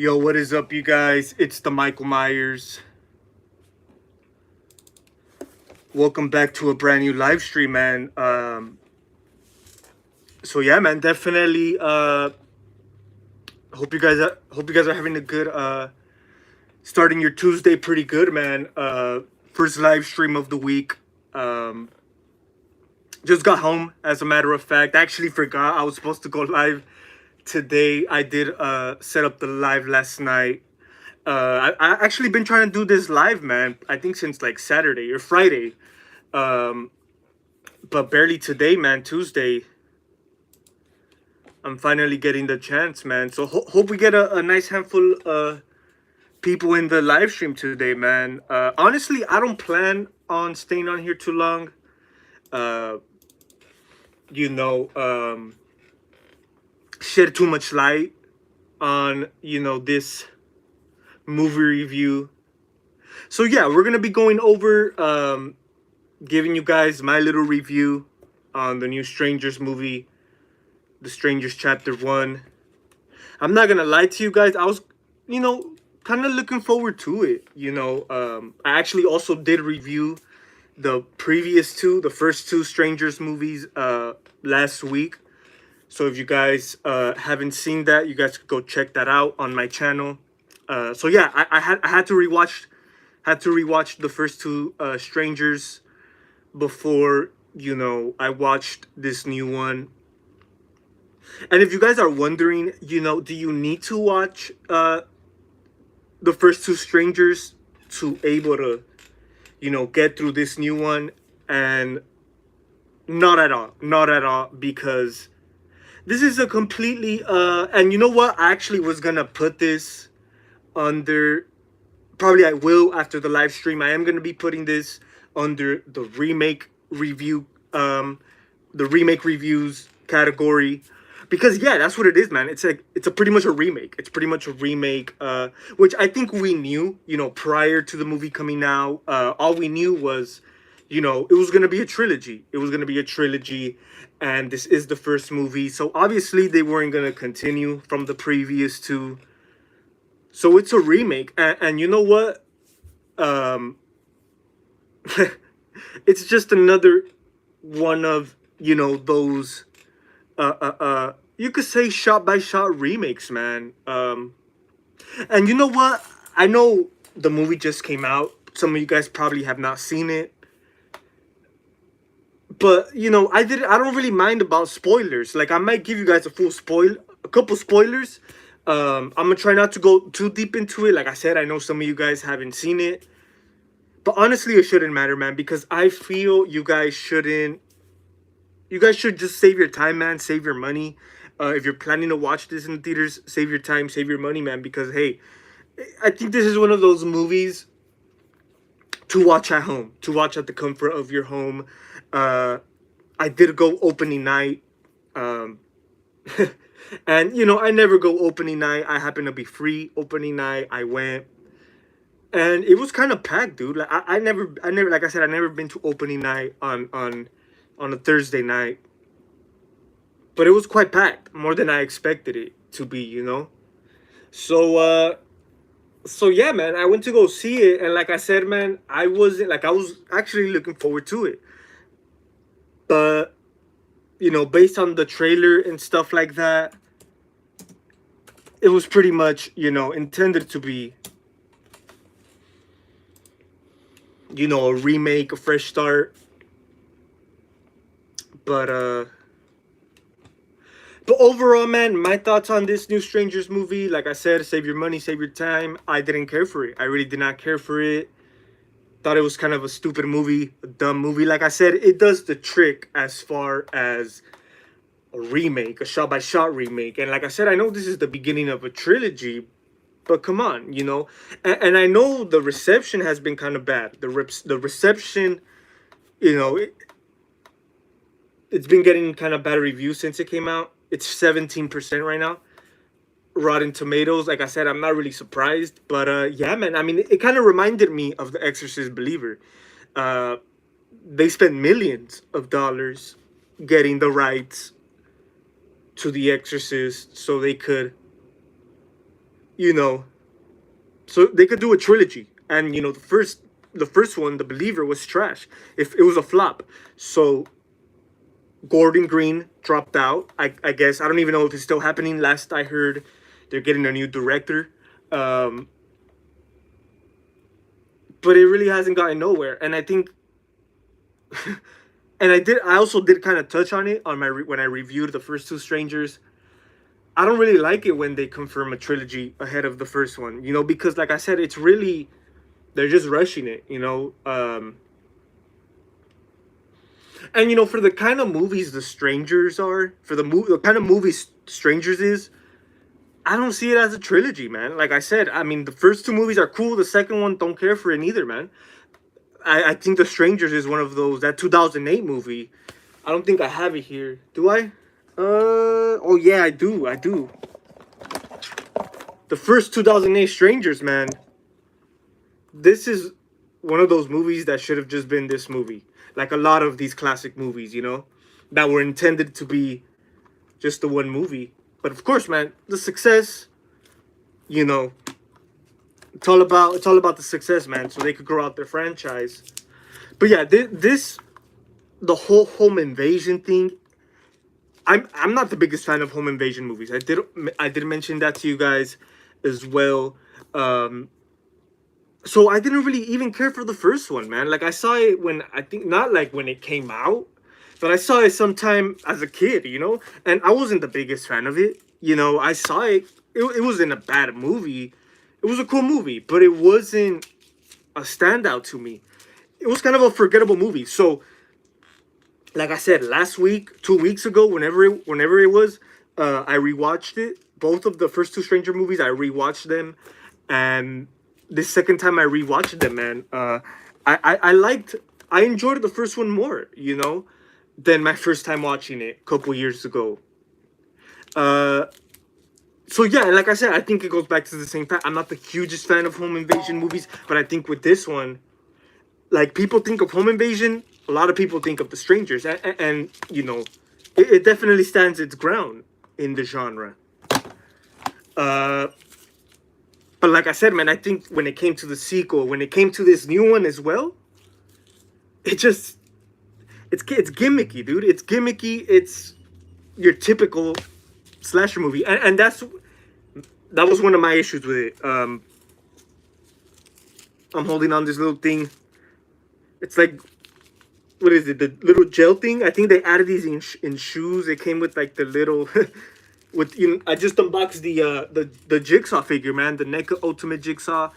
Yo, what is up, you guys? It's the Michael Myers. Welcome back to a brand new live stream, man. So yeah, man, definitely. Hope you guys are having a good starting your Tuesday pretty good, man. First live stream of the week. Um, just got home, as a matter of fact. I actually forgot I was supposed to go live today. I did set up the live last night. I actually been trying to do this live, man. I think since like Saturday or Friday. Um, but barely today, man. Tuesday, I'm finally getting the chance, man. So hope we get a nice handful people in the live stream today, man. Honestly, I don't plan on staying on here too long. Uh, you know, shed too much light on this movie review. So yeah, we're gonna be going over giving you guys my little review on the new Strangers movie, The Strangers Chapter 1. I'm not gonna lie to you guys, I was, kind of looking forward to it. I actually also did review the first two Strangers movies last week. So if you guys haven't seen that, you guys could go check that out on my channel. So yeah, I had to rewatch the first two Strangers before I watched this new one. And if you guys are wondering, do you need to watch the first two Strangers to able to get through this new one? And not at all, because this is a completely and you know what, I actually was gonna put this under, probably I will after the live stream, I am gonna be putting this under the remake reviews category, because yeah, that's what it is, man. It's a pretty much a remake. It's pretty much a remake, which I think we knew, prior to the movie coming out. All we knew was, it was gonna be a trilogy. It was gonna be a trilogy, and this is the first movie. So obviously they weren't gonna continue from the previous two. So it's a remake, and you know what? Um, it's just another one of those you could say shot by shot remakes, man. And you know what? I know the movie just came out. Some of you guys probably have not seen it, but I don't really mind about spoilers. Like, I might give you guys a couple spoilers. I'm gonna try not to go too deep into it. Like I said, I know some of you guys haven't seen it, but honestly, it shouldn't matter, man, because I feel you guys shouldn't. You guys should just save your time, man. Save your money. If you're planning to watch this in the theaters, save your time, save your money, man. Because hey, I think this is one of those movies to watch at home, to watch at the comfort of your home. I did go opening night, um, and I never go opening night. I happen to be free opening night. I went, and it was kind of packed, dude. Like I never, like I said, I never been to opening night on a Thursday night, but it was quite packed, more than I expected it to be. So so yeah, man, I went to go see it, and like I said, man, I was actually looking forward to it, but based on the trailer and stuff like that, it was pretty much intended to be a remake, a fresh start. But overall, man, my thoughts on this new Strangers movie, like I said, save your money, save your time. I didn't care for it. I really did not care for it. Thought it was kind of a stupid movie, a dumb movie. Like I said, it does the trick as far as a remake, a shot-by-shot remake. And like I said, I know this is the beginning of a trilogy, but come on, And I know the reception has been kind of bad. The reception, it's been getting kind of bad reviews since it came out. It's 17% right now. Rotten Tomatoes, like I said, I'm not really surprised. But yeah, man, I mean, it kind of reminded me of The Exorcist Believer. Uh, they spent millions of dollars getting the rights to The Exorcist so they could, you know, so they could do a trilogy, and the first one, The Believer, was trash. If it was a flop, so Gordon Green dropped out. I guess I don't even know if it's still happening. Last I heard, they're getting a new director, um, but it really hasn't gotten nowhere. And I think, and I also did kind of touch on it on when I reviewed the first two Strangers. I don't really like it when they confirm a trilogy ahead of the first one, because like I said, it's really they're just rushing it, and for the kind of movies the Strangers are, for the kind of movies Strangers is, I don't see it as a trilogy, man. Like I said, I mean, the first two movies are cool. The second one, don't care for it either, man. I think The Strangers is one of those, that 2008 movie. I don't think I have it here. Do I? Oh yeah, I do. I do. The first 2008 Strangers, man. This is one of those movies that should have just been this movie. Like a lot of these classic movies, that were intended to be just the one movie. But of course, man, the success, you know, it's all about the success, man. So they could grow out their franchise. But yeah, the whole home invasion thing. I'm not the biggest fan of home invasion movies. I did mention that to you guys as well. So I didn't really even care for the first one, man. Like I saw it when, I think, not like when it came out, but I saw it sometime as a kid, and I wasn't the biggest fan of it. I saw it. It wasn't a bad movie. It was a cool movie, but it wasn't a standout to me. It was kind of a forgettable movie. So, like I said, last week, 2 weeks ago, whenever it was, I rewatched it. Both of the first two Stranger movies, I rewatched them, and this second time I rewatched them, man, I enjoyed the first one more, than my first time watching it a couple years ago. Uh, so yeah, and like I said, I think it goes back to the same fact. I'm not the hugest fan of home invasion movies, but I think with this one, like, people think of home invasion, a lot of people think of The Strangers, and it definitely stands its ground in the genre. Uh, but like I said, man, I think when it came to the sequel, when it came to this new one as well, it just it's gimmicky, dude. It's gimmicky. It's your typical slasher movie, and that was one of my issues with it. I'm holding on this little thing. It's like, what is it? The little gel thing. I think they added these in shoes. It came with like the little with I just unboxed the Jigsaw figure, man. The NECA Ultimate Jigsaw.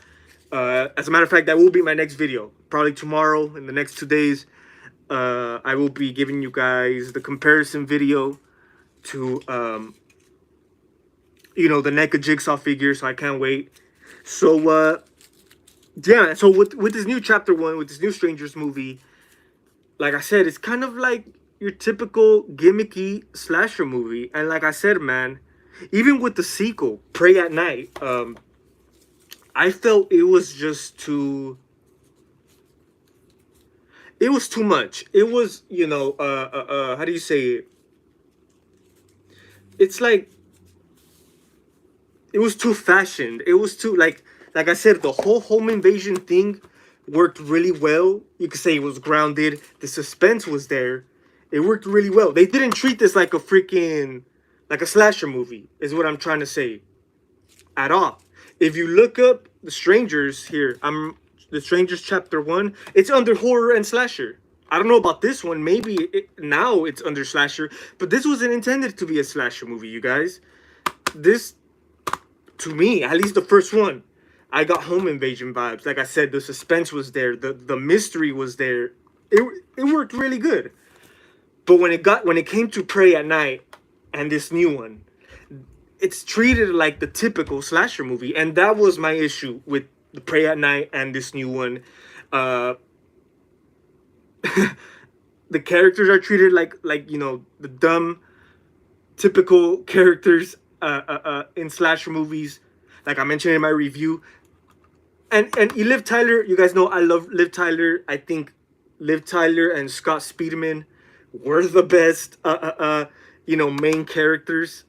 As a matter of fact, that will be my next video. Probably tomorrow, in the next 2 days. I will be giving you guys the comparison video to the NECA Jigsaw figure. So I can't wait. So yeah. So with this new chapter 1, with this new Strangers movie, like I said, it's kind of like your typical gimmicky slasher movie. And like I said, man, even with the sequel, Pray at Night, I felt it was just too. It was too much. It was, how do you say it? It's like, it was too fashioned. It was too, like I said, the whole home invasion thing worked really well. You could say it was grounded. The suspense was there. It worked really well. They didn't treat this like a slasher movie, is what I'm trying to say, at all. If you look up The Strangers here, The Strangers Chapter 1, it's under horror and slasher. I don't know about this one. Maybe now it's under slasher, but this wasn't intended to be a slasher movie, you guys. This, to me, at least the first one, I got home invasion vibes. Like I said, the suspense was there. The mystery was there. It worked really good. But when it came to Pray at Night and this new one, it's treated like the typical slasher movie, and that was my issue with the Pray at Night and this new one. The characters are treated like the dumb, typical characters in slasher movies, like I mentioned in my review. And Liv Tyler, you guys know I love Liv Tyler. I think Liv Tyler and Scott Speedman were the best main characters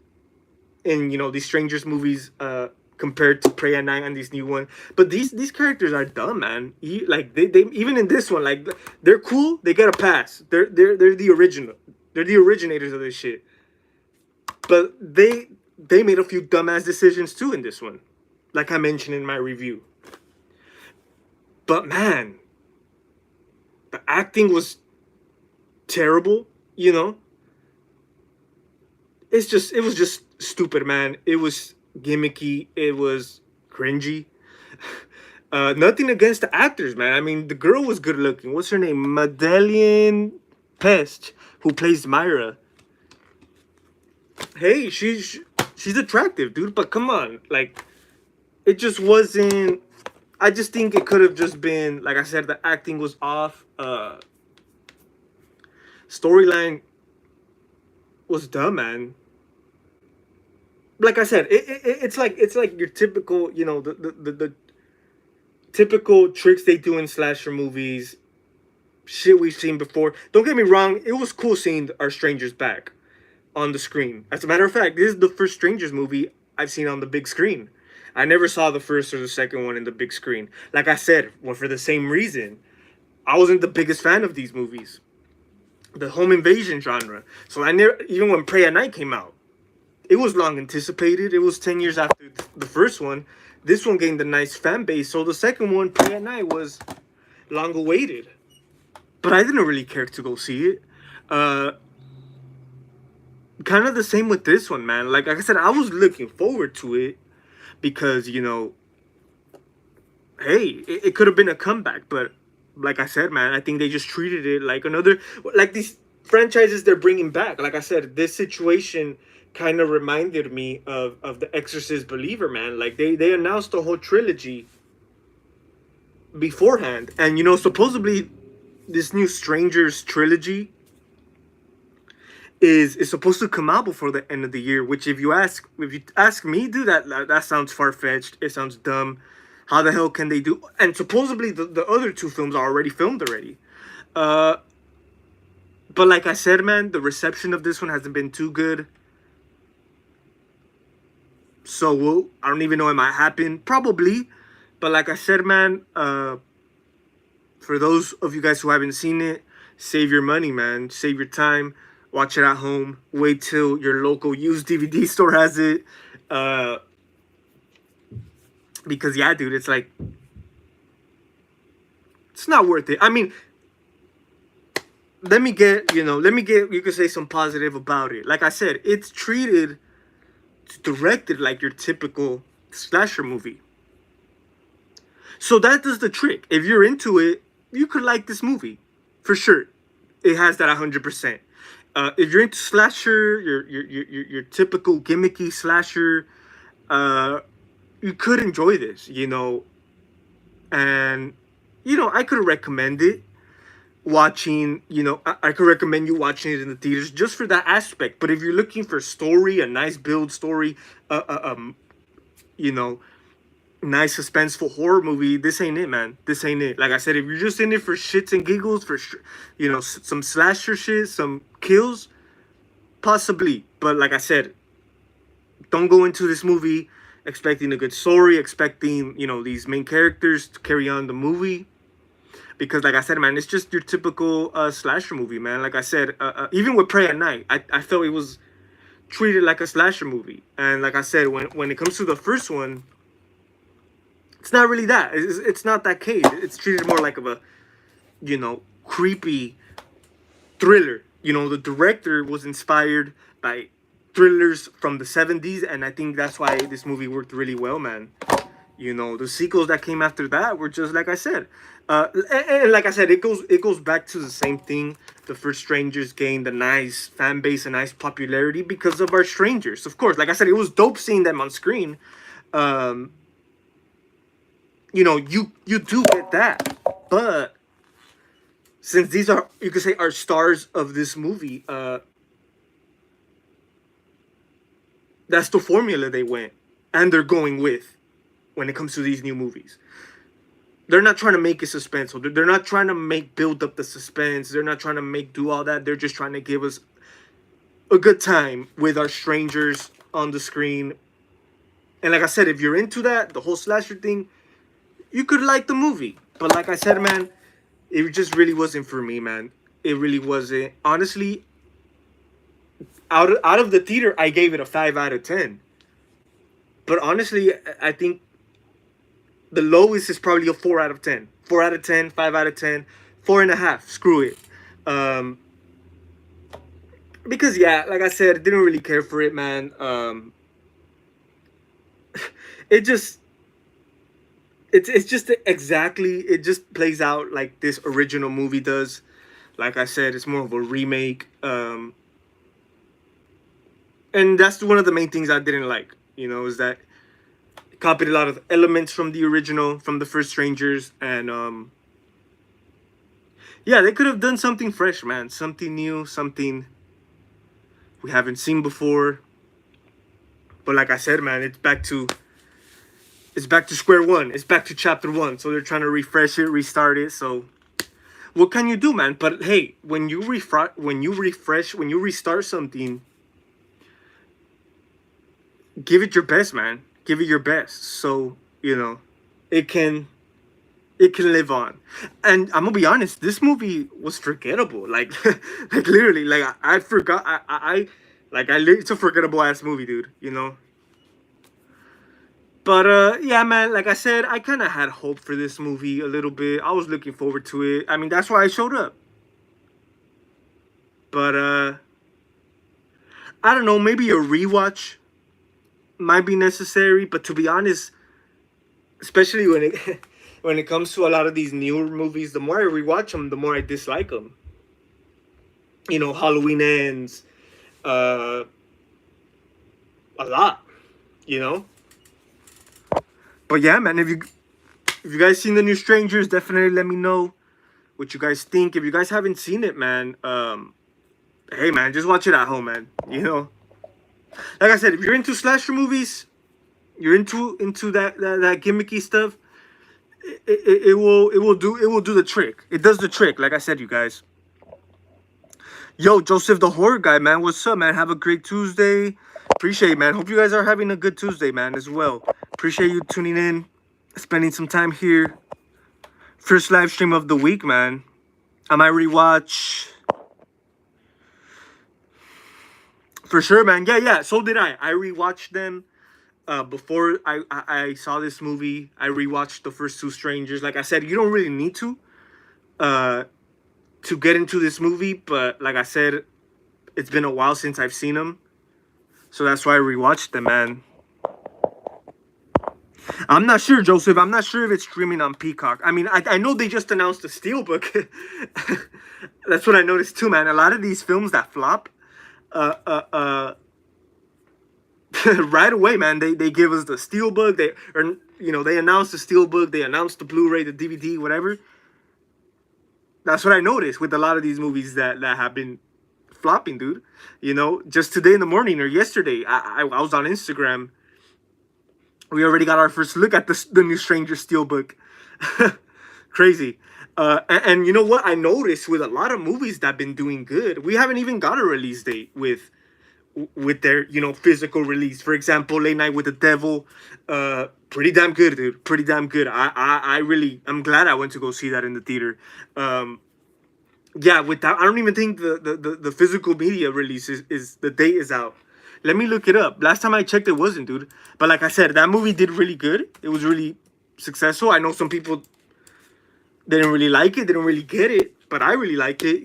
in these Strangers movies. compared to Prey at Night and this new one. But these characters are dumb, man. Like they even in this one, like they're cool. They get a pass. They're the original. They're the originators of this shit. But they made a few dumbass decisions too in this one, like I mentioned in my review. But man, the acting was terrible. You know, it was just stupid, man. It was gimmicky. It was cringy. Nothing against the actors, man. I mean, the girl was good looking. What's her name? Madeleine Pest, who plays Myra. Hey, she's attractive, dude. But come on, like, it just wasn't. I just think it could have just been, like I said, the acting was off. Storyline was dumb, man. Like I said, it's like your typical, you know, the typical tricks they do in slasher movies, shit we've seen before. Don't get me wrong, it was cool seeing our strangers back on the screen. As a matter of fact, this is the first Strangers movie I've seen on the big screen. I never saw the first or the second one in the big screen. Like I said, well, for the same reason, I wasn't the biggest fan of these movies, the home invasion genre. So I never, even when Prey at Night came out, it was long anticipated. It was 10 years after the first one. This one gained a nice fan base. So the second one, Prey at Night, was long awaited. But I didn't really care to go see it. Kind of the same with this one, man. Like I said, I was looking forward to it because, you know, hey, it could have been a comeback. But like I said, man, I think they just treated it like another, like these franchises they're bringing back. Like I said, this situation kind of reminded me of The Exorcist Believer, man. Like they announced the whole trilogy beforehand. And, you know, supposedly this new Strangers trilogy is supposed to come out before the end of the year, which if you ask me, dude, that sounds far-fetched. It sounds dumb. How the hell can they do? And supposedly the other two films are already filmed already. But like I said, man, the reception of this one hasn't been too good. So I don't even know it might happen. Probably. But like I said, man, for those of you guys who haven't seen it, save your money, man. Save your time. Watch it at home. Wait till your local used DVD store has it. Because, yeah, dude, it's like, it's not worth it. I mean, let me get, you could say some positive about it. Like I said, it's directed like your typical slasher movie. So that does the trick. If you're into it, you could like this movie. For sure. It has that 100%. If you're into slasher, your typical gimmicky slasher, you could enjoy this, you know. And, you know, I could recommend it. Watching, you know, I could recommend you watching it in the theaters just for that aspect. But if you're looking for story, a nice build story, you know, nice suspenseful horror movie, this ain't it, man. This ain't it. Like I said, if you're just in it for shits and giggles, for you know, some slasher shit, some kills, possibly. But like I said, don't go into this movie expecting a good story, expecting, you know, these main characters to carry on the movie. Because, like I said, man, it's just your typical slasher movie, man. Like I said, even with Prey at Night, I felt it was treated like a slasher movie. And like I said, when it comes to the first one, it's not really that. It's not that case. It's treated more like of a, you know, creepy thriller. You know, the director was inspired by thrillers from the 70s, and I think that's why this movie worked really well, man. You know, the sequels that came after that were just like I said. And like I said, it goes back to the same thing. The first Strangers gained a nice fan base, a nice popularity because of our strangers. Of course, like I said, it was dope seeing them on screen. You know, you do get that. But since these are, you could say, our stars of this movie, that's the formula they went and they're going with when it comes to these new movies. They're not trying to make it suspenseful. They're not trying to build up the suspense. They're not trying to do all that. They're just trying to give us a good time with our strangers on the screen And like I said, if you're into that, the whole slasher thing, you could like the movie. But like I said, man, it just really wasn't for me, man. It really wasn't. Honestly, out of the theater, I gave it a 5 out of 10. But honestly, I think the lowest is probably a 4 out of 10. 4 out of 10, 5 out of 10, 4.5. Screw it. Um, because yeah, like I said, didn't really care for it, man. It just it's just exactly, it just plays out like this original movie does. Like I said, it's more of a remake. And that's one of the main things I didn't like. Is that it copied a lot of elements from the original, from the first Strangers, and yeah, they could have done something fresh, man, something new, something we haven't seen before. But like I said, man, it's back to square one. It's back to chapter one. So they're trying to refresh it, restart it. So what can you do, man? But hey, when you restart something, give it your best, man. Give it your best. So it can live on. And I'm gonna be honest, this movie was forgettable. Like, like literally, like I forgot. It's a forgettable ass movie, dude. But yeah, man. Like I said, I kind of had hope for this movie a little bit. I was looking forward to it. I mean, that's why I showed up. But I don't know. Maybe a rewatch might be necessary. But to be honest, especially when it when it comes to a lot of these newer movies, the more I rewatch them, the more I dislike them. Halloween Ends, uh, a lot. You know. But yeah, man, if you guys seen the new Strangers, definitely let me know what you guys think. If you guys haven't seen it, man, hey, man, just watch it at home, man. Like I said, if you're into slasher movies, you're into that gimmicky stuff. It will do the trick. It does the trick. Like I said, you guys. Yo, Joseph the horror guy, man. What's up, man? Have a great Tuesday. Appreciate it, man. Hope you guys are having a good Tuesday, man, as well. Appreciate you tuning in, spending some time here. First live stream of the week, man. I might rewatch. For sure, man. Yeah. So did I. I rewatched them before I saw this movie. I rewatched the first two Strangers. Like I said, you don't really need to get into this movie. But like I said, it's been a while since I've seen them. So that's why I rewatched them, man. I'm not sure, Joseph. I'm not sure if it's streaming on Peacock. I mean, I know they just announced the Steelbook. That's what I noticed too, man. A lot of these films that flop, right away, man, they give us the Steelbook. They announced the Steelbook. They announced the Blu-ray, the DVD, whatever. That's what I noticed with a lot of these movies that have been flopping, dude. Just today in the morning or yesterday, I was on Instagram. We already got our first look at the new Stranger Steelbook. Crazy. And you know what? I noticed with a lot of movies that have been doing good, we haven't even got a release date with their physical release. For example, Late Night with the Devil. Pretty damn good, dude. Pretty damn good. I'm glad I went to go see that in the theater. Yeah, with that, I don't even think the physical media release is the date is out. Let me look it up. Last time I checked, it wasn't, dude. But like I said, that movie did really good. It was really successful. I know some people didn't really like it, didn't really get it, but I really liked it,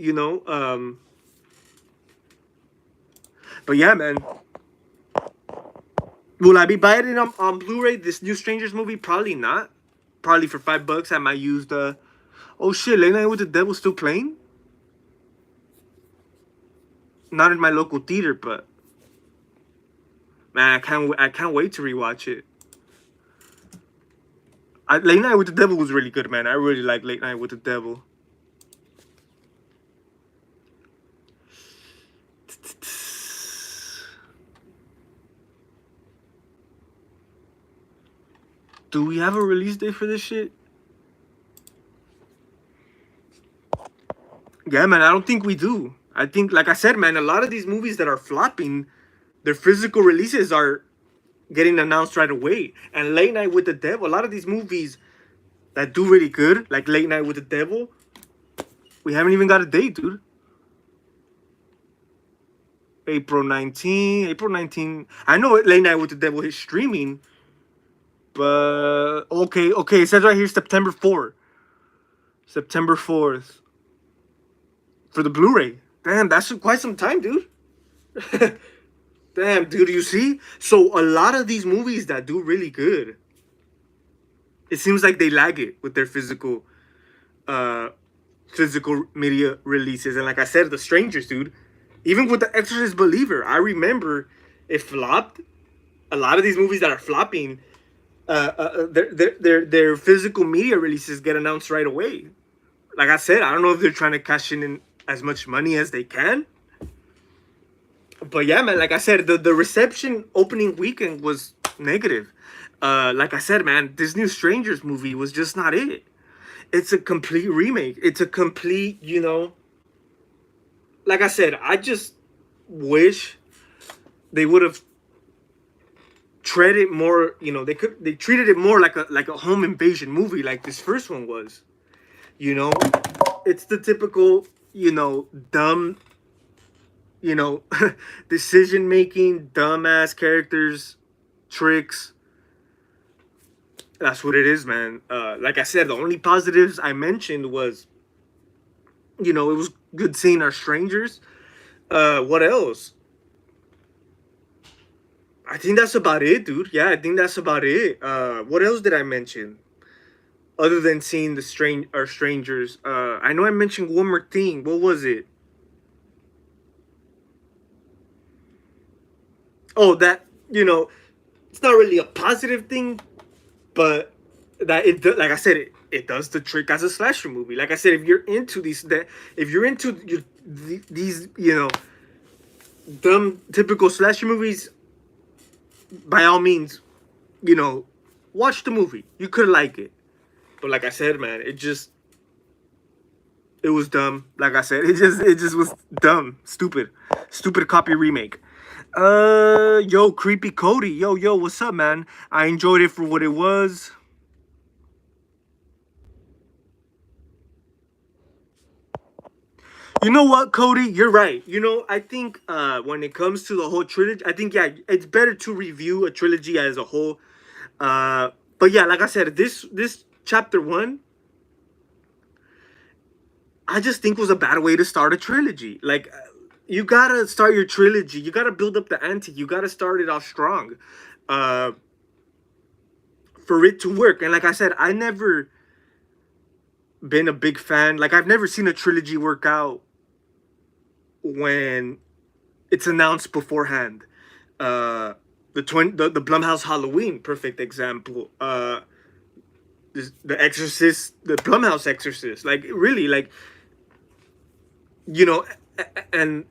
But yeah, man. Will I be buying it on Blu-ray? This new Strangers movie? Probably not. Probably for $5, I might use the. Oh shit! Late Night with the Devil still playing? Not in my local theater, but man, I can't wait to rewatch it. Late Night with the Devil was really good, man. I really like Late Night with the Devil. Do we have a release date for this shit? Yeah, man, I don't think we do. I think, like I said, man, a lot of these movies that are flopping, their physical releases are getting announced right away. And Late Night with the Devil, a lot of these movies that do really good, like Late Night with the Devil, we haven't even got a date, dude. April 19, April 19. I know Late Night with the Devil is streaming, but okay. It says right here September 4th. September 4th for the Blu-ray. Damn, that's quite some time, dude. Damn, dude, you see? So a lot of these movies that do really good, it seems like they lag it with their uh physical media releases. And like I said, The Strangers, dude. Even with The Exorcist Believer, I remember it flopped. A lot of these movies that are flopping, their physical media releases get announced right away. Like I said, I don't know if they're trying to cash in as much money as they can. But yeah, man, like I said, the reception opening weekend was negative. Like I said, man, this new Strangers movie was just not it. It's a complete remake. It's a complete, like I said, I just wish they would have treated more, they treated it more like a home invasion movie like this first one was. It's the typical, dumb, decision making, dumbass characters, tricks. That's what it is, man. Like I said, the only positives I mentioned was, it was good seeing our strangers. What else? I think that's about it, dude. Yeah, I think that's about it. What else did I mention? Other than seeing our strangers. I know I mentioned one more thing. What was it? Oh, that, it's not really a positive thing, but that like I said, it does the trick as a slasher movie. Like I said, if you're into these dumb typical slasher movies, by all means, watch the movie. You could like it, but like I said, man, it was dumb. Like I said, it just was dumb, stupid copy remake. Yo, Creepy Cody, yo, what's up, man? I enjoyed it for what it was. You know what, Cody? You're right. I think when it comes to the whole trilogy, I think, yeah, it's better to review a trilogy as a whole. But yeah, like I said, this chapter 1, I just think was a bad way to start a trilogy. Like, you gotta start your trilogy. You gotta build up the ante. You gotta start it off strong, uh, for it to work. And like I said, I never been a big fan. Like, I've never seen a trilogy work out when it's announced beforehand. The Blumhouse Halloween, perfect example. The Exorcist, the Blumhouse Exorcist, like really, like, and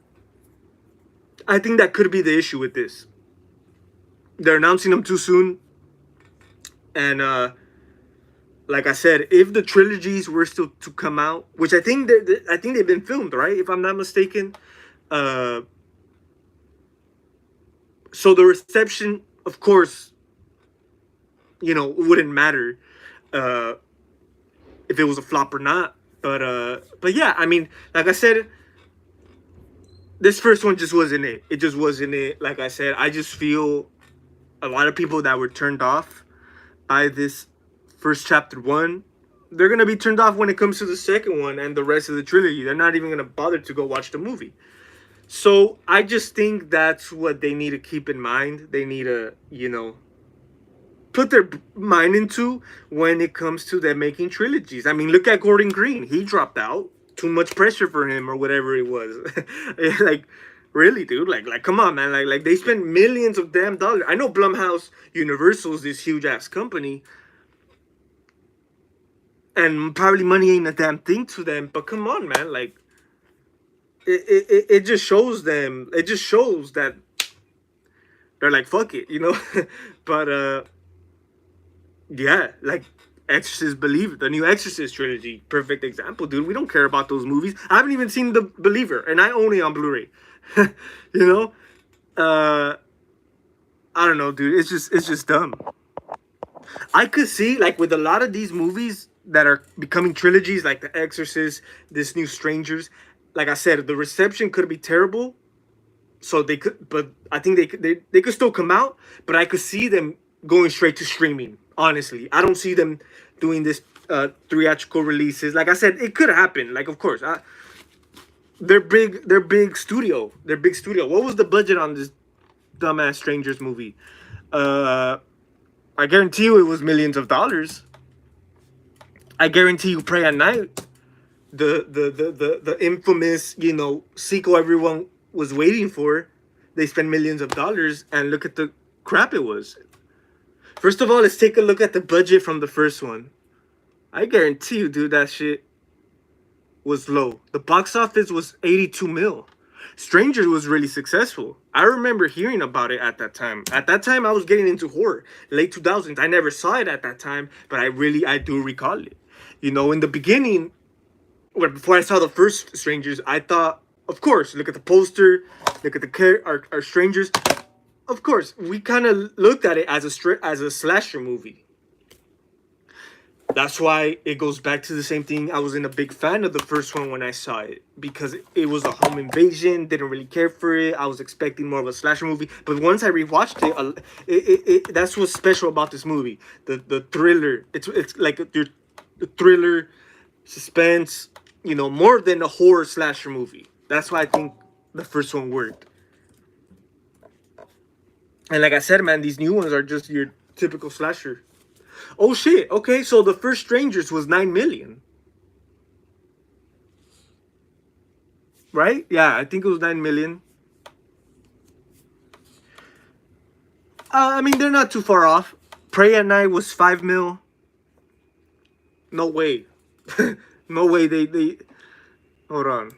I think that could be the issue with this. They're announcing them too soon, and like I said, if the trilogies were still to come out, which I think they've been filmed, right? If I'm not mistaken. So the reception, of course, wouldn't matter if it was a flop or not. But yeah, I mean, like I said, this first one just wasn't it. It just wasn't it. Like I said, I just feel a lot of people that were turned off by this first chapter 1, they're gonna be turned off when it comes to the second one and the rest of the trilogy. They're not even gonna bother to go watch the movie. So I just think that's what they need to keep in mind. They need to, put their mind into when it comes to them making trilogies. I mean, look at Gordon Green. He dropped out. Too much pressure for him or whatever it was. Like, really, dude. Like, come on, man. Like they spent millions of damn dollars. I know Blumhouse Universal's this huge ass company, and probably money ain't a damn thing to them. But come on, man. Like, it just shows them. It just shows that they're like, fuck it, But yeah, like Exorcist Believer, the new Exorcist trilogy, perfect example, dude. We don't care about those movies. I haven't even seen The Believer, and I own it on Blu-ray. you know, uh, I don't know, dude. It's just dumb. I could see like with a lot of these movies that are becoming trilogies, like The Exorcist, this new Strangers. Like I said, the reception could be terrible, so they could, but I think they could still come out. But I could see them going straight to streaming. Honestly, I don't see them doing this theatrical releases. Like I said, it could happen. Like of course, they're big. They're big studio. They're big studio. What was the budget on this dumbass Strangers movie? Uh, I guarantee you it was millions of dollars. I guarantee you Pray at Night, the infamous, sequel everyone was waiting for, they spent millions of dollars and look at the crap it was. First of all, let's take a look at the budget from the first one. I guarantee you, dude, that shit was low. The box office was 82 mil. Strangers was really successful. I remember hearing about it at that time. At that time, I was getting into horror, late 2000s. I never saw it at that time, but I do recall it. In the beginning, before I saw the first Strangers, I thought, of course, look at the poster, look at our Strangers. Of course, we kind of looked at it as a slasher movie. That's why it goes back to the same thing. I wasn't a big fan of the first one when I saw it because it was a home invasion. Didn't really care for it. I was expecting more of a slasher movie. But once I rewatched it, that's what's special about this movie. The thriller. It's like the thriller, suspense. More than a horror slasher movie. That's why I think the first one worked. And like I said, man, these new ones are just your typical slasher. Oh shit. Okay, so the first Strangers was 9 million. Right? Yeah, I think it was 9 million. I mean, they're not too far off. Pray at Night was 5 mil. No way. No way they hold on.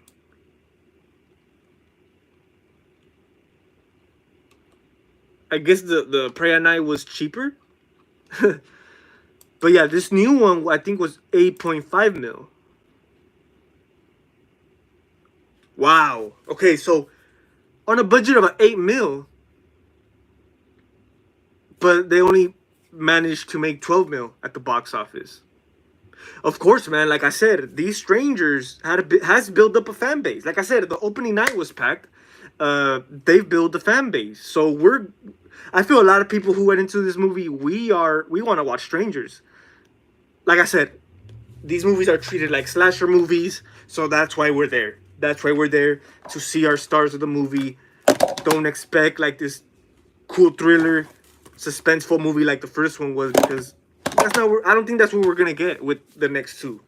I guess the Pray at Night was cheaper. But yeah, this new one I think was 8.5 mil. Wow. Okay, so on a budget of 8 mil, but they only managed to make 12 mil at the box office. Of course, man. Like I said, these Strangers has built up a fan base. Like I said, the opening night was packed. They've built a fan base. So I feel a lot of people who went into this movie, we want to watch Strangers. Like I said, these movies are treated like slasher movies, so that's why we're there. That's why we're there to see our stars of the movie. Don't expect like this cool thriller, suspenseful movie like the first one was, because I don't think that's what we're gonna get with the next two.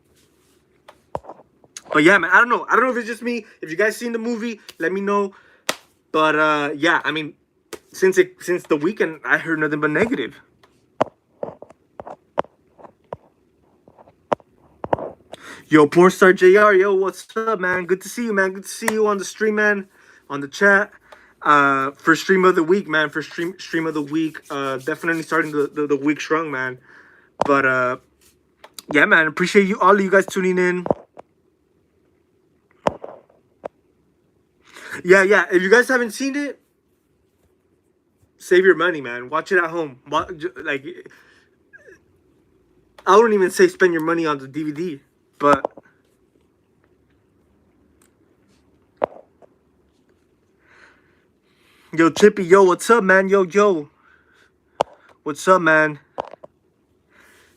But yeah, man, I don't know. I don't know if it's just me. If you guys seen the movie, let me know. But yeah, I mean, since the weekend, I heard nothing but negative. Yo, Pornstar JR, yo, what's up, man? Good to see you, man. Good to see you on the stream, man. On the chat. For stream of the week, man. For stream of the week. Definitely starting the week strong, man. But yeah, man. Appreciate you all of you guys tuning in. Yeah. If you guys haven't seen it, save your money, man. Watch it at home. Like, I wouldn't even say spend your money on the DVD, but yo, Chippy, yo, what's up, man? Yo, what's up, man?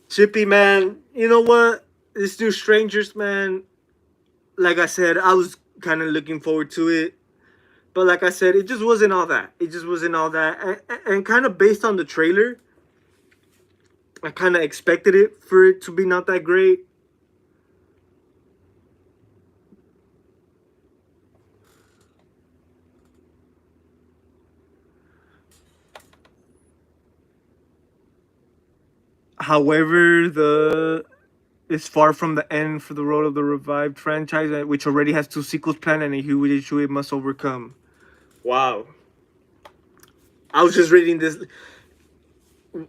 Chippy, man, you know what? This new Strangers, man. Like I said, I was kind of looking forward to it. But like I said, it just wasn't all that. It just wasn't all that. And kind of based on the trailer, I kind of expected it for it to be not that great. However, it's far from the end for the road of the revived franchise, which already has 2 sequels planned and a huge issue it must overcome. Wow. I was just reading this.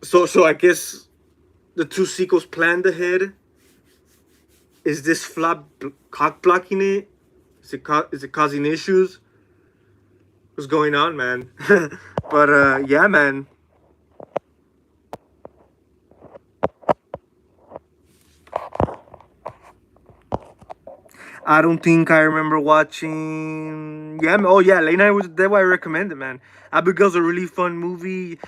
So I guess the 2 sequels planned ahead. Is this flop cock blocking it? Is it causing issues? What's going on, man? But yeah, man. I don't think I remember watching. Yeah, oh yeah, Late Night was that's why I recommend it, man. Abigail's a really fun movie.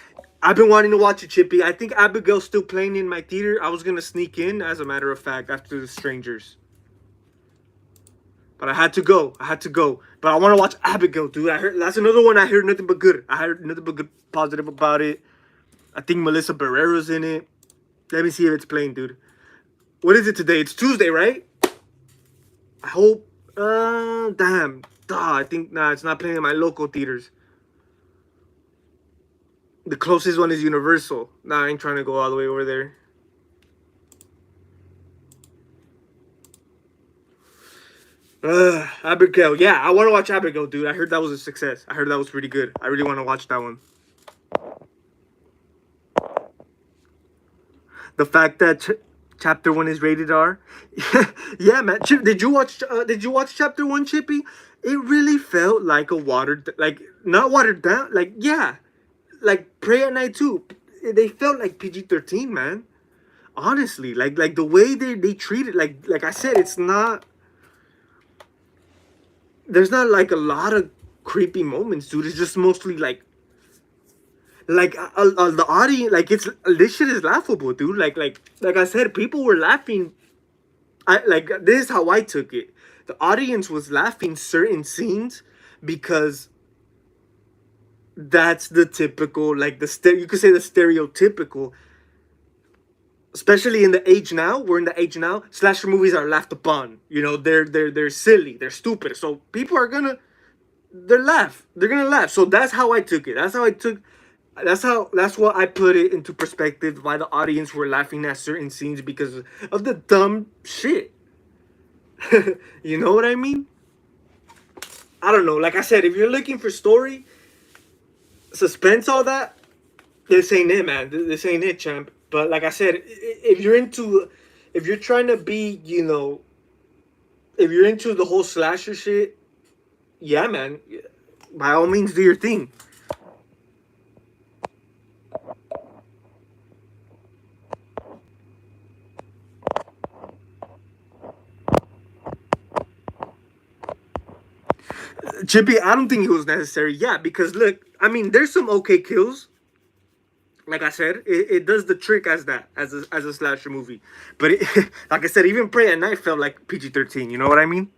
I've been wanting to watch it, Chippy. I think Abigail's still playing in my theater. I was gonna sneak in, as a matter of fact, after The Strangers, but I had to go. I had to go. But I want to watch Abigail, dude. I heard that's another one I heard nothing but good. I heard nothing but good, positive about it. I think Melissa Barrera's in it. Let me see if it's playing, dude. What is it today? It's Tuesday, right? I hope. Damn. Duh, I think it's not playing in my local theaters. The closest one is Universal. Nah, I ain't trying to go all the way over there. Abigail. Yeah, I want to watch Abigail, dude. I heard that was a success. I heard that was pretty good. I really want to watch that one. The fact that chapter 1 is rated R. Yeah, man. Chip, did you watch chapter 1, Chippy? It really felt like a watered, like not watered down, like yeah, like Pray at Night too. They felt like PG-13, man. Honestly, like the way they treat it, like I said, it's not. There's not like a lot of creepy moments, dude. It's just mostly like the audience, like it's this shit is laughable, dude. Like I said, people were laughing. I like this is how I took it. The audience was laughing certain scenes because that's the typical, like you could say the stereotypical, especially in the age now. We're in the age now. Slasher movies are laughed upon. You know, they're silly, they're stupid. So people are gonna they're gonna laugh. So that's how I took it. That's what I put it into perspective. Why the audience were laughing at certain scenes because of the dumb shit. You know what I mean? I don't know. Like I said, if you're looking for story, suspense, all that, this ain't it, man. This ain't it, champ. But like I said, if you're into, if you're trying to be, if you're into the whole slasher shit, yeah, man, by all means, do your thing. Chippy, I don't think it was necessary. Yeah, because look, I mean, there's some okay kills. Like I said, it does the trick as that as a slasher movie. But like I said, even Pray at Night felt like PG-13. You know what I mean?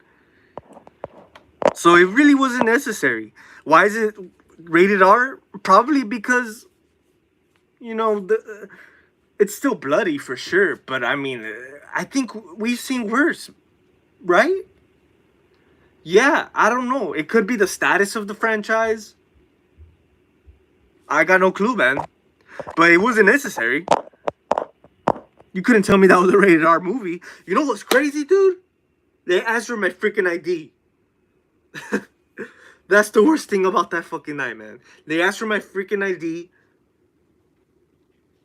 So it really wasn't necessary. Why is it rated R? Probably because it's still bloody for sure. But I mean, I think we've seen worse, right? Yeah, I don't know. It could be the status of the franchise. I got no clue, man. But it wasn't necessary. You couldn't tell me that was a rated R movie. You know what's crazy, dude? They asked for my freaking ID. That's the worst thing about that fucking night, man. They asked for my freaking ID.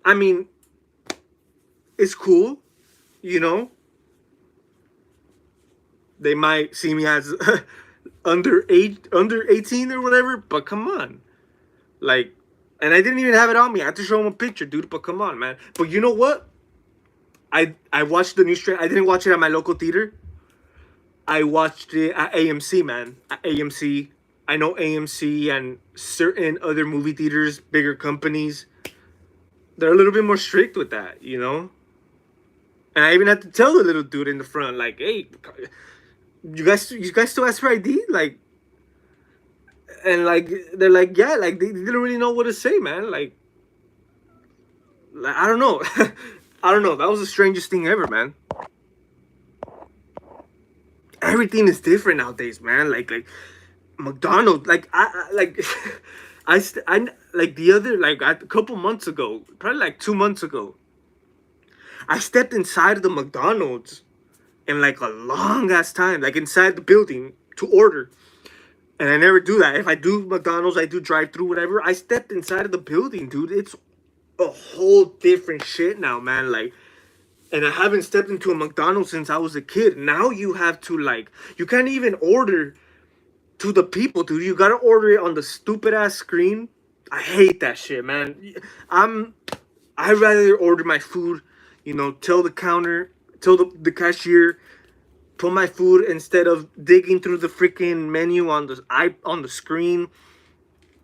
I mean, it's cool, you know. They might see me as under 18 or whatever, but come on. Like, and I didn't even have it on me. I had to show them a picture, dude, but come on, man. But you know what? I watched the new straight. I didn't watch it at my local theater. I watched it at AMC, man. At AMC. I know AMC and certain other movie theaters, bigger companies, they're a little bit more strict with that, you know? And I even had to tell the little dude in the front, like, hey, you guys still ask for ID? Like, and like, they're like, yeah, like, they didn't really know what to say, man. Like I don't know. I don't know. That was the strangest thing ever, man. Everything is different nowadays, man. Like McDonald's, like like I like the other a couple months ago, probably like 2 months ago, I stepped inside of the McDonald's in like a long ass time, like inside the building to order. And I never do that. If I do McDonald's, I do drive through, whatever. I stepped inside of the building, dude. It's a whole different shit now, man. Like, and I haven't stepped into a McDonald's since I was a kid. Now you have to you can't even order to the people, dude. You gotta order it on the stupid ass screen. I hate that shit, man. I'd rather order my food, tell the cashier, put my food instead of digging through the freaking menu on the screen,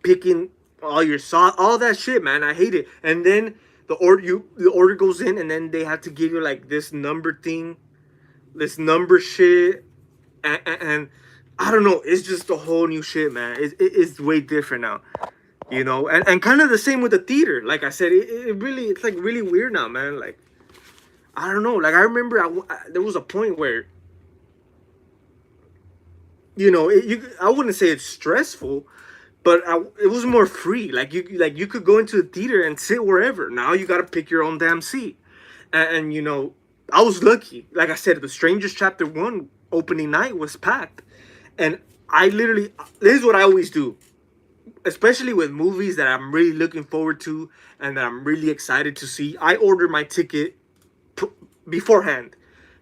picking all your sauce, all that shit, man. I hate it. And then the order goes in, and then they have to give you like this number thing, this number shit, and I don't know. It's just a whole new shit, man. It's way different now, you know. And kind of the same with the theater. Like I said, it really, it's like really weird now, man. Like I don't know. Like I remember, there was a point where, you know, I wouldn't say it's stressful, but it was more free. Like you could go into the theater and sit wherever. Now you got to pick your own damn seat, and you know, I was lucky. Like I said, The Strangers Chapter 1 opening night was packed, and I literally, this is what I always do, especially with movies that I'm really looking forward to and that I'm really excited to see. I order my ticket beforehand,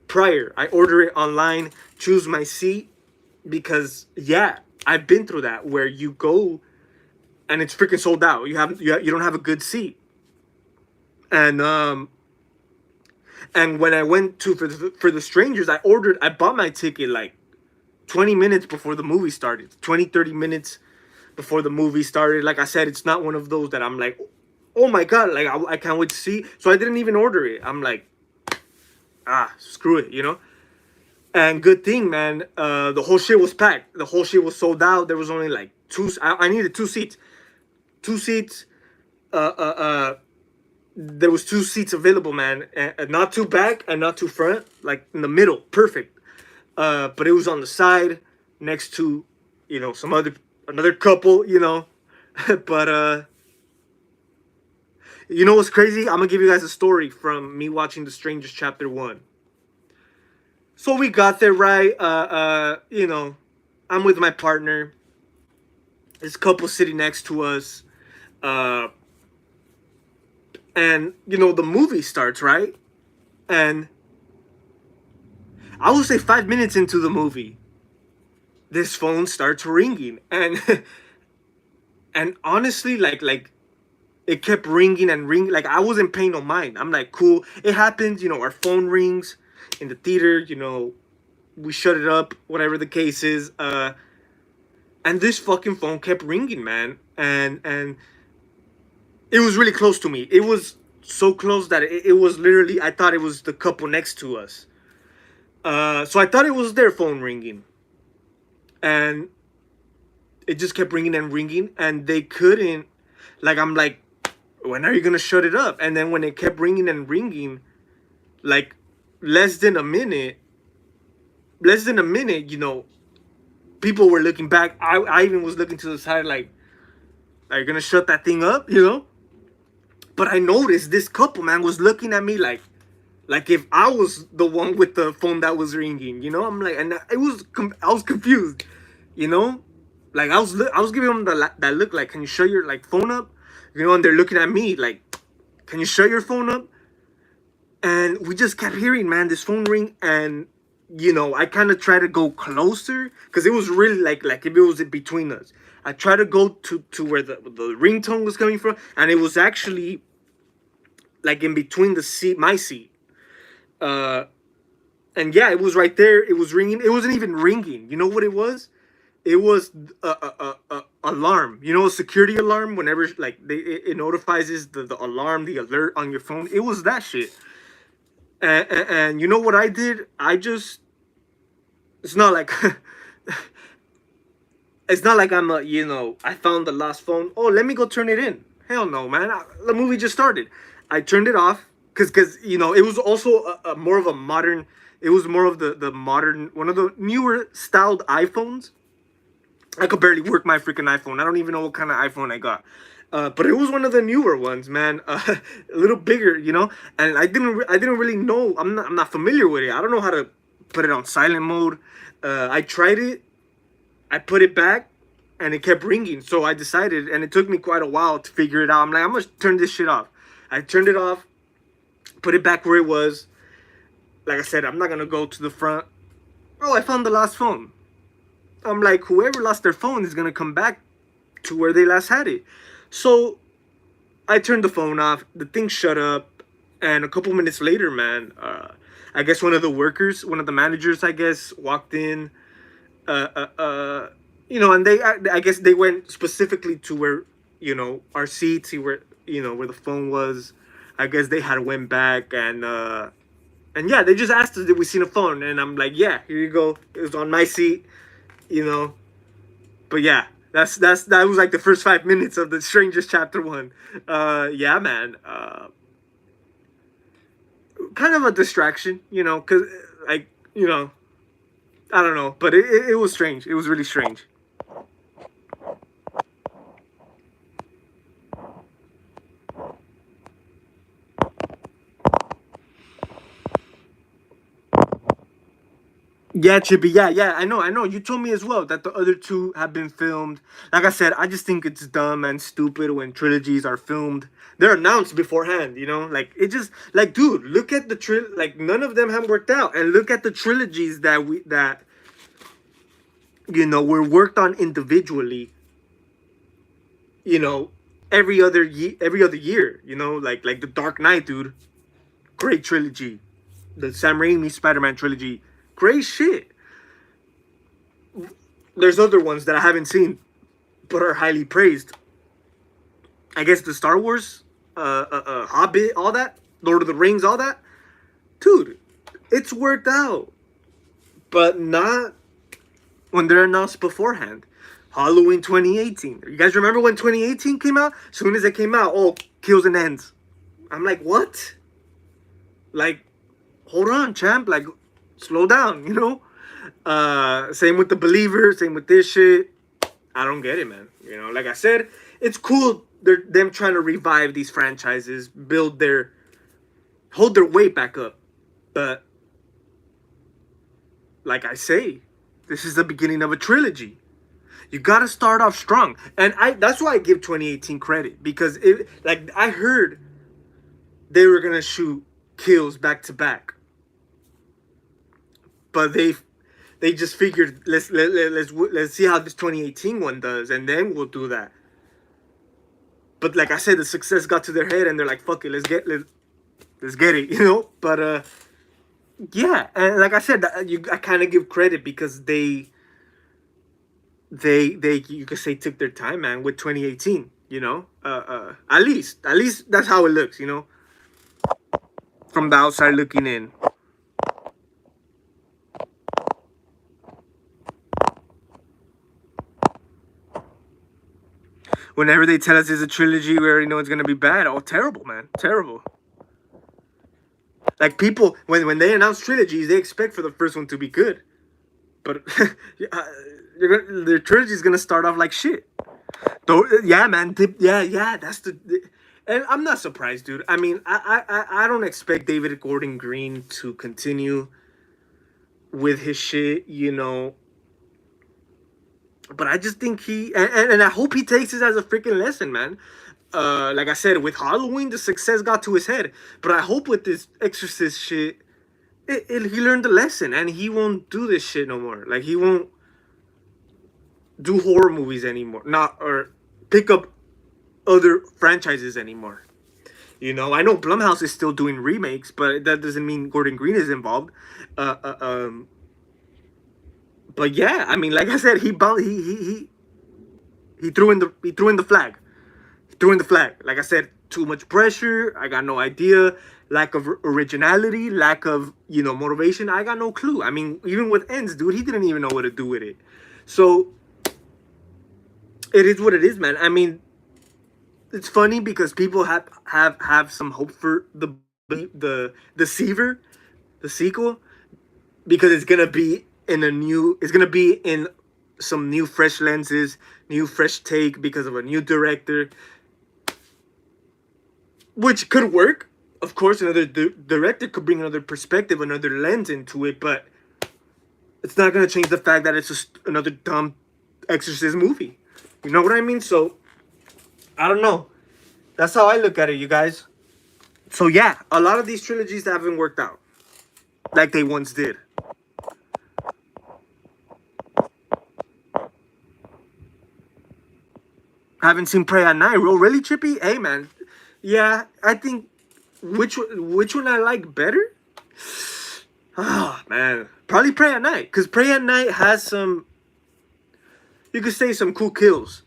prior. I order it online, choose my seat, because yeah, I've been through that where you go and it's freaking sold out. You don't have a good seat, and and when I went to for the Strangers, I bought my ticket like 20 minutes before the movie started. 20-30 minutes before the movie started. Like I said, it's not one of those that I'm like, oh my god, like I can't wait to see. So I didn't even order it. I'm like, screw it, you know. And good thing, man. The whole shit was packed. The whole shit was sold out. There was only like two. I needed two seats. Two seats. There was two seats available, man. And not too back and not too front. Like in the middle, perfect. But it was on the side, next to, you know, another couple, you know. But you know what's crazy? I'm gonna give you guys a story from me watching The Strangers Chapter 1. So we got there, right? You know, I'm with my partner. This couple sitting next to us. And, you know, the movie starts, right? And I would say 5 minutes into the movie, this phone starts ringing. And and honestly, like it kept ringing and ringing. Like I wasn't paying no mind. I'm like, cool. It happens, you know, our phone rings in the theater, you know, we shut it up, whatever the case is. And this fucking phone kept ringing, man. And it was really close to me. It was so close that it was literally, I thought it was the couple next to us. So I thought it was their phone ringing. And it just kept ringing and ringing. And they couldn't, like, I'm like, when are you going to shut it up? And then when it kept ringing and ringing, like, less than a minute, you know, people were looking back. I even was looking to the side like, are you going to shut that thing up, you know? But I noticed this couple, man, was looking at me like if I was the one with the phone that was ringing, you know? I'm like, and I was confused, you know? Like I was giving them that look like, can you shut your like phone up? You know, and they're looking at me like, can you shut your phone up? And we just kept hearing, man, this phone ring. And, you know, I kind of tried to go closer because it was really like if it was in between us. I tried to go to where the ringtone was coming from. And it was actually like in between my seat. And yeah, it was right there. It was ringing. It wasn't even ringing. You know what it was? It was a alarm. You know, a security alarm. Whenever like it notifies the alarm, the alert on your phone. It was that shit. And you know what I did? It's not like it's not like I'm you know, I found the lost phone. Oh, let me go turn it in. Hell no, man. The movie just started. I turned it off because you know, it was also a more of a modern. It was more of the modern, one of the newer styled iPhones. I could barely work my freaking iPhone. I don't even know what kind of iPhone I got. But it was one of the newer ones, man. A little bigger, you know. And I didn't really know. I'm not familiar with it. I don't know how to put it on silent mode. I tried it. I put it back, and it kept ringing. So I decided, and it took me quite a while to figure it out. I'm like, I'm gonna turn this shit off. I turned it off, put it back where it was. Like I said, I'm not gonna go to the front. Oh, I found the lost phone. I'm like, whoever lost their phone is gonna come back to where they last had it. So I turned the phone off. The thing shut up, and a couple minutes later, man, I guess one of the workers, one of the managers, I guess, walked in. Uh, uh, uh, and I guess they went specifically to where, our seats, where, where the phone was. I guess they had went back and yeah, they just asked us, did we see the phone? And I'm like, yeah, here you go. It was on my seat, you know. But yeah, that was like the first 5 minutes of the Strangers chapter one. Yeah, man. Kind of a distraction, cause like I don't know, but it was strange. It was really strange. Yeah, Chippy. Yeah, yeah. I know. You told me as well that the other two have been filmed. Like I said, I just think it's dumb and stupid when trilogies are filmed. They're announced beforehand. Like it just like, dude, look at the like none of them have worked out, and look at the trilogies that were worked on individually. You know, every other year. Like the Dark Knight, dude. Great trilogy. The Sam Raimi Spider-Man trilogy. Great shit. There's other ones that I haven't seen, but are highly praised. I guess the Star Wars, Hobbit, all that, Lord of the Rings, all that, dude, it's worked out, but not when they're announced beforehand. Halloween 2018. You guys remember when 2018 came out? As soon as it came out, oh, kills and ends. I'm like, what? Like, hold on, champ. Like, slow down, Same with The Believer. Same with this shit. I don't get it, man. Like I said, it's cool. They're them trying to revive these franchises, hold their weight back up. But like I say, this is the beginning of a trilogy. You gotta start off strong, and that's why I give 2018 credit, because like I heard they were gonna shoot kills back to back, but they just figured let's see how this 2018 one does, and then we'll do that. But like I said, the success got to their head, and they're like, "Fuck it, let's get it," But yeah, and like I said, I kind of give credit because they you could say took their time, man, with 2018. At least that's how it looks, from the outside looking in. Whenever they tell us it's a trilogy, we already know it's gonna be bad. Oh, terrible, man, terrible. Like people, when they announce trilogies, they expect for the first one to be good, but their trilogy is gonna start off like shit. Though, yeah, man, yeah, that's and I'm not surprised, dude. I mean, I don't expect David Gordon Green to continue with his shit, but I just think and I hope he takes this as a freaking lesson, man. Like I said, with Halloween, the success got to his head, but I hope with this Exorcist shit, he learned the lesson, and he won't do this shit no more. Like he won't do horror movies anymore, not or pick up other franchises anymore. I know Blumhouse is still doing remakes, but that doesn't mean Gordon Green is involved. Uh, uh, um, but yeah, I mean, like I said, he threw in the flag. He threw in the flag. Like I said, too much pressure. I got no idea. Lack of originality. Lack of motivation. I got no clue. I mean, even with Ends, dude, he didn't even know what to do with it. So it is what it is, man. I mean, it's funny because people have some hope for the Deceiver, the sequel, because it's gonna be in some new fresh lenses, new fresh take because of a new director, which could work. Of course, another director could bring another perspective, another lens into it, but it's not gonna change the fact that it's just another dumb Exorcist movie. You know what I mean? So I don't know. That's how I look at it, you guys. So yeah, a lot of these trilogies haven't worked out like they once did. Haven't seen Prey at Night. Oh, really, Chippy? Hey, man. Yeah, I think which one I like better? Ah, man, probably Pray at Night, because Pray at Night has some, you could say, some cool kills.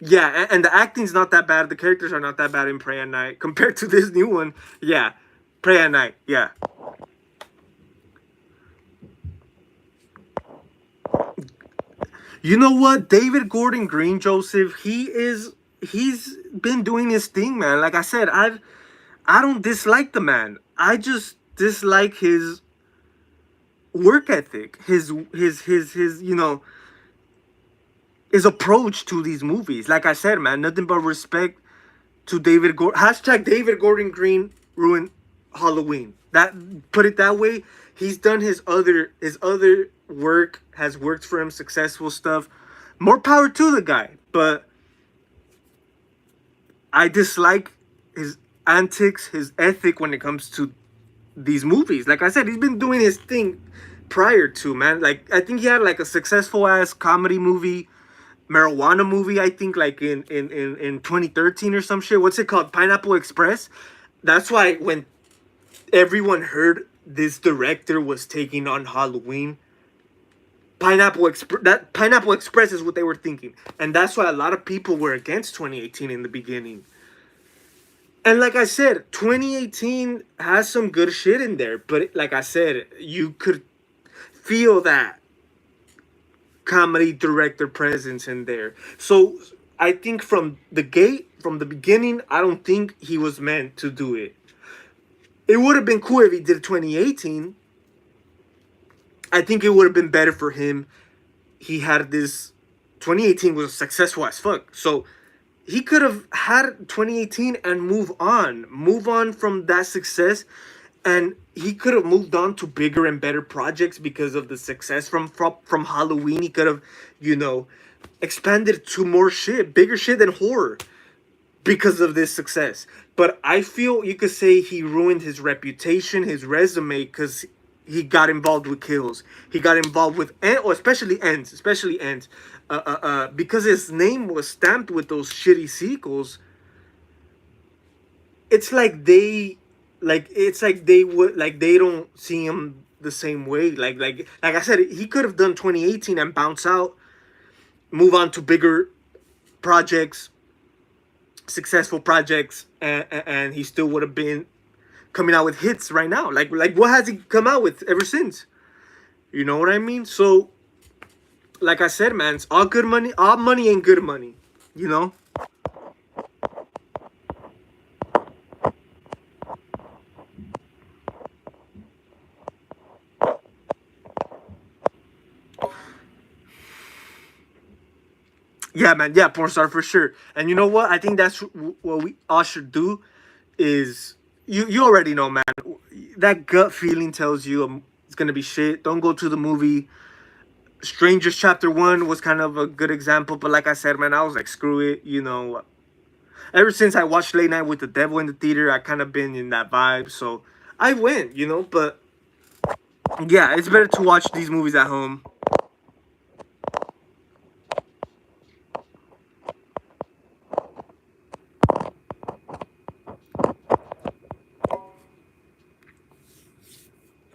Yeah, and the acting's not that bad. The characters are not that bad in Pray at Night compared to this new one. Yeah, Pray at Night. Yeah. You know what? David Gordon Green, Joseph, he's been doing his thing, man. Like I said, I don't dislike the man. I just dislike his work ethic, his his approach to these movies. Like I said, man, nothing but respect to David Gordon. Hashtag David Gordon Green ruined Halloween. That, put it that way. He's done his other work, has worked for him, successful stuff. More power to the guy, but I dislike his antics, his ethic when it comes to these movies. Like I said, he's been doing his thing prior to, man. Like I think he had like a successful ass comedy movie, marijuana movie. I think like in 2013 or some shit. What's it called? Pineapple Express. That's why when everyone heard this director was taking on Halloween, Pineapple Express is what they were thinking, and that's why a lot of people were against 2018 in the beginning. And like I said, 2018 has some good shit in there, but like I said, you could feel that comedy director presence in there. So I think from the gate, from the beginning, I don't think he was meant to do it. It would have been cool if he did 2018. I think it would have been better for him. He had this 2018 was successful as fuck. So he could have had 2018 and move on from that success, and he could have moved on to bigger and better projects because of the success from Halloween. He could have, you know, expanded to more shit, bigger shit than horror because of this success. But I feel you could say he ruined his reputation, his resume, because he got involved with kills. He got involved with, or especially ends, because his name was stamped with those shitty sequels. It's like they don't see him the same way. Like I said, he could have done 2018 and bounce out, move on to bigger projects, successful projects, and he still would have been coming out with hits right now. Like what has he come out with ever since? You know what I mean? So, like I said, man, it's all good money. All money ain't good money. You know. Yeah, man. Yeah, porn star for sure. And you know what? I think that's what we all should do. Is you already know, man. That gut feeling tells you it's gonna be shit. Don't go to the movie. Strangers Chapter One was kind of a good example, but like I said, man, I was like, screw it. You know, ever since I watched Late Night with the Devil in the theater, I kind of been in that vibe. So I went, you know. But yeah, it's better to watch these movies at home.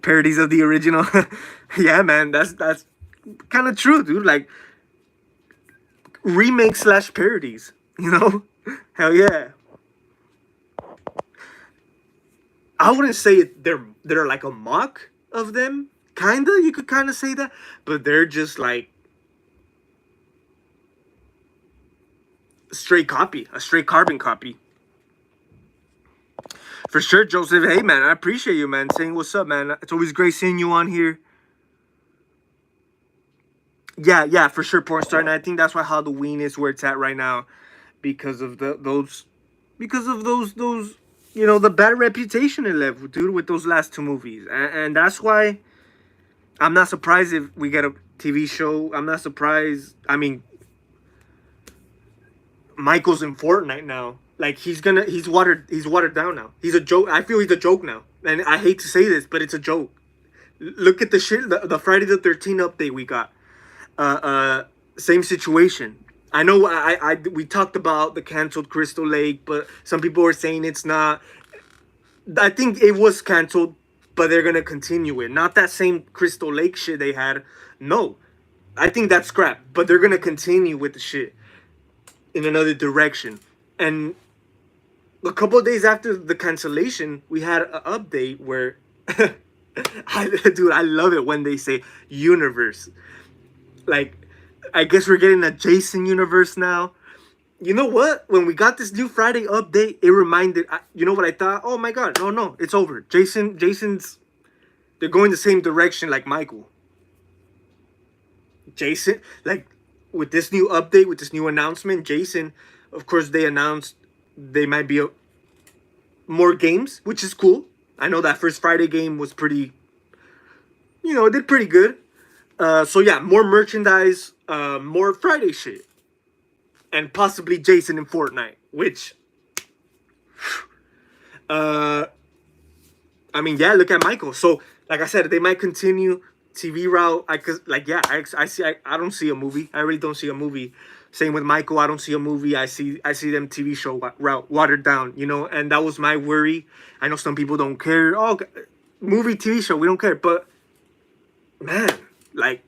Parodies of the original. Yeah, man, that's kind of true, dude. Like remake slash parodies. You know, hell yeah. I wouldn't say they're like a mock of them. Kinda, you could kind of say that, but they're just like straight copy, a straight carbon copy. For sure, Joseph. Hey, man, I appreciate you, man, saying what's up, man. It's always great seeing you on here. Yeah, yeah, for sure, porn star. And I think that's why Halloween is where it's at right now, because of those the bad reputation it left, dude, with those last two movies, and that's why I'm not surprised if we get a TV show. I'm not surprised. I mean, Michael's in Fortnite now. Like he's watered down now. He's a joke. I feel he's a joke now, and I hate to say this, but it's a joke. Look at the shit. The Friday the 13th update we got. Same situation. I know we talked about the canceled Crystal Lake, but some people were saying it's not. I think it was canceled, but they're gonna continue it. Not that same Crystal Lake shit they had. No, I think that's crap. But they're gonna continue with the shit in another direction. And a couple of days after the cancellation, we had an update where, dude, I love it when they say universe. Like, I guess we're getting a Jason universe now. You know what? When we got this new Friday update, it reminded. You know what I thought? Oh my god, no, no, it's over. Jason's. They're going the same direction like Michael. Jason, like with this new update, with this new announcement, Jason, of course, they announced they might be more games, which is cool. I know that first Friday game was pretty, it did pretty good. So yeah, more merchandise, more Friday shit, and possibly Jason in Fortnite. Which, uh, I mean, yeah, look at Michael. So like I said, they might continue TV route. I could like yeah, I see. I don't see a movie. I really don't see a movie. Same with Michael. I don't see a movie. I see them TV show route watered down. And that was my worry. I know some people don't care. Oh, movie TV show, we don't care. But man, like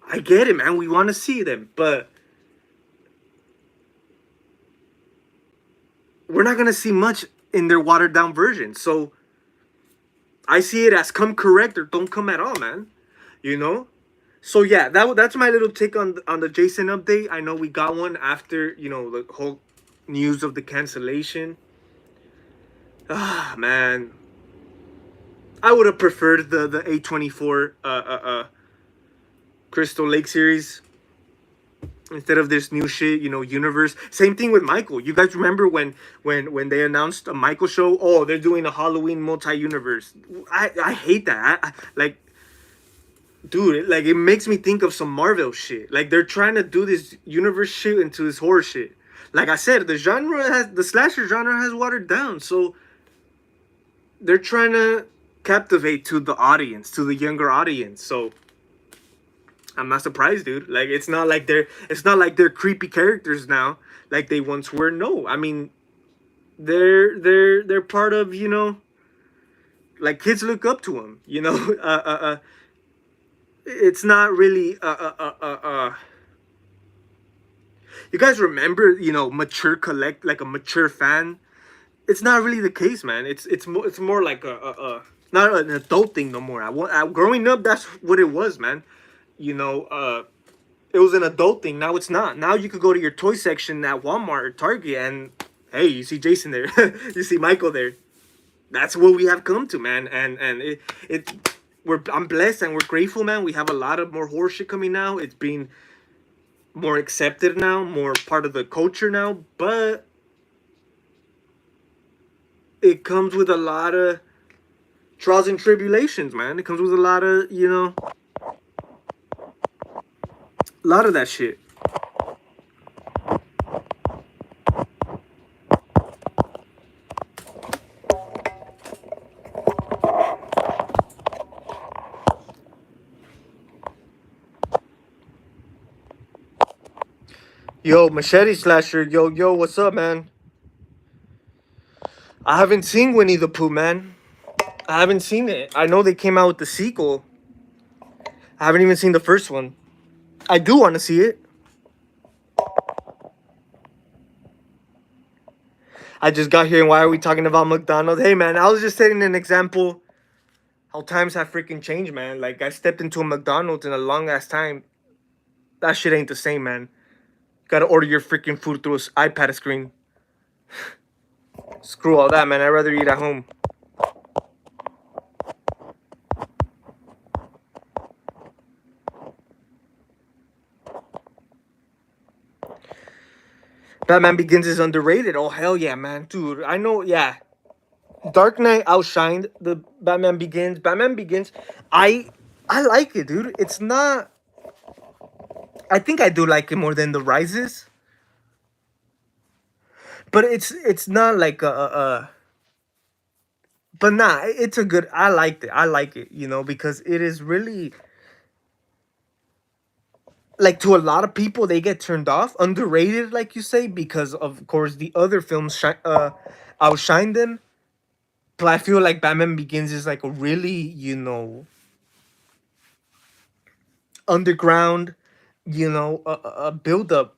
I get it, man. We want to see them, but we're not gonna see much in their watered down version. So I see it as come correct or don't come at all, man. You know. So yeah, that's my little take on the Jason update. I know we got one after the whole news of the cancellation. Ah man, I would have preferred the A24 Crystal Lake series instead of this new shit, universe. Same thing with Michael. You guys remember when they announced a Michael show? Oh, they're doing a Halloween multi-universe. I hate that. Like, dude, like it makes me think of some Marvel shit. Like they're trying to do this universe shit into this horror shit. Like I said, the slasher genre has watered down. So they're trying to captivate to the audience, to the younger audience. So I'm not surprised, dude. Like it's not like they're creepy characters now, like they once were. No, I mean they're part of like kids look up to them. It's not really You guys remember mature collect like a mature fan? It's not really the case, man. It's more like not an adult thing no more. Growing up, that's what it was, man. You know, it was an adult thing. Now it's not. Now you could go to your toy section at Walmart or Target and hey, you see Jason there, you see Michael there. That's what we have come to, man. And I'm blessed and we're grateful, man. We have a lot of more horror shit coming now. It's being more accepted now, more part of the culture now. But it comes with a lot of trials and tribulations, man. It comes with a lot of a lot of that shit. Yo, Machete Slasher, yo, what's up, man? I haven't seen Winnie the Pooh, man. I haven't seen it. I know they came out with the sequel. I haven't even seen the first one. I do want to see it. I just got here and why are we talking about McDonald's? Hey, man, I was just setting an example how times have freaking changed, man. Like, I stepped into a McDonald's in a long ass time. That shit ain't the same, man. Gotta order your freaking food through an iPad screen. Screw all that, man. I'd rather eat at home. Batman Begins is underrated. Oh, hell yeah, man. Dude, I know, yeah. Dark Knight outshined the Batman Begins. Batman Begins, I like it, dude. It's not... I think I do like it more than The Rises. But it's not like a but nah, it's a good. I liked it. I like it, because it is really like to a lot of people they get turned off, underrated, like you say, because of course the other films outshine them. but I feel like Batman Begins is like a really, underground, a build up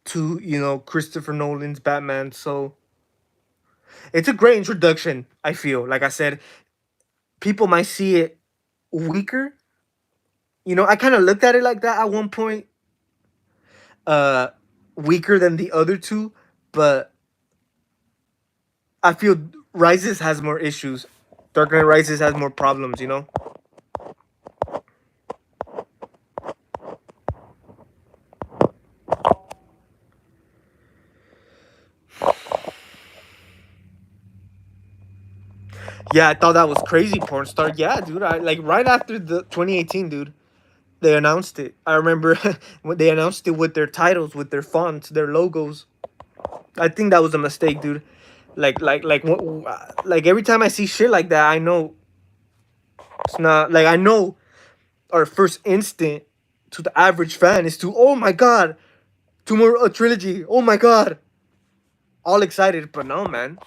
to, Christopher Nolan's Batman. So it's a great introduction. I feel like I said, people might see it weaker. I kind of looked at it like that at one point, uh, weaker than the other two, but I feel Rises has more issues. Dark Knight Rises has more problems. Yeah, I thought that was crazy, porn star. Yeah, dude. I like right after the 2018, dude. They announced it. I remember when they announced it with their titles, with their fonts, their logos. I think that was a mistake, dude. Like every time I see shit like that, I know it's not like I know our first instinct to the average fan is to, oh my god, two more a trilogy. Oh my god, all excited. But no, man.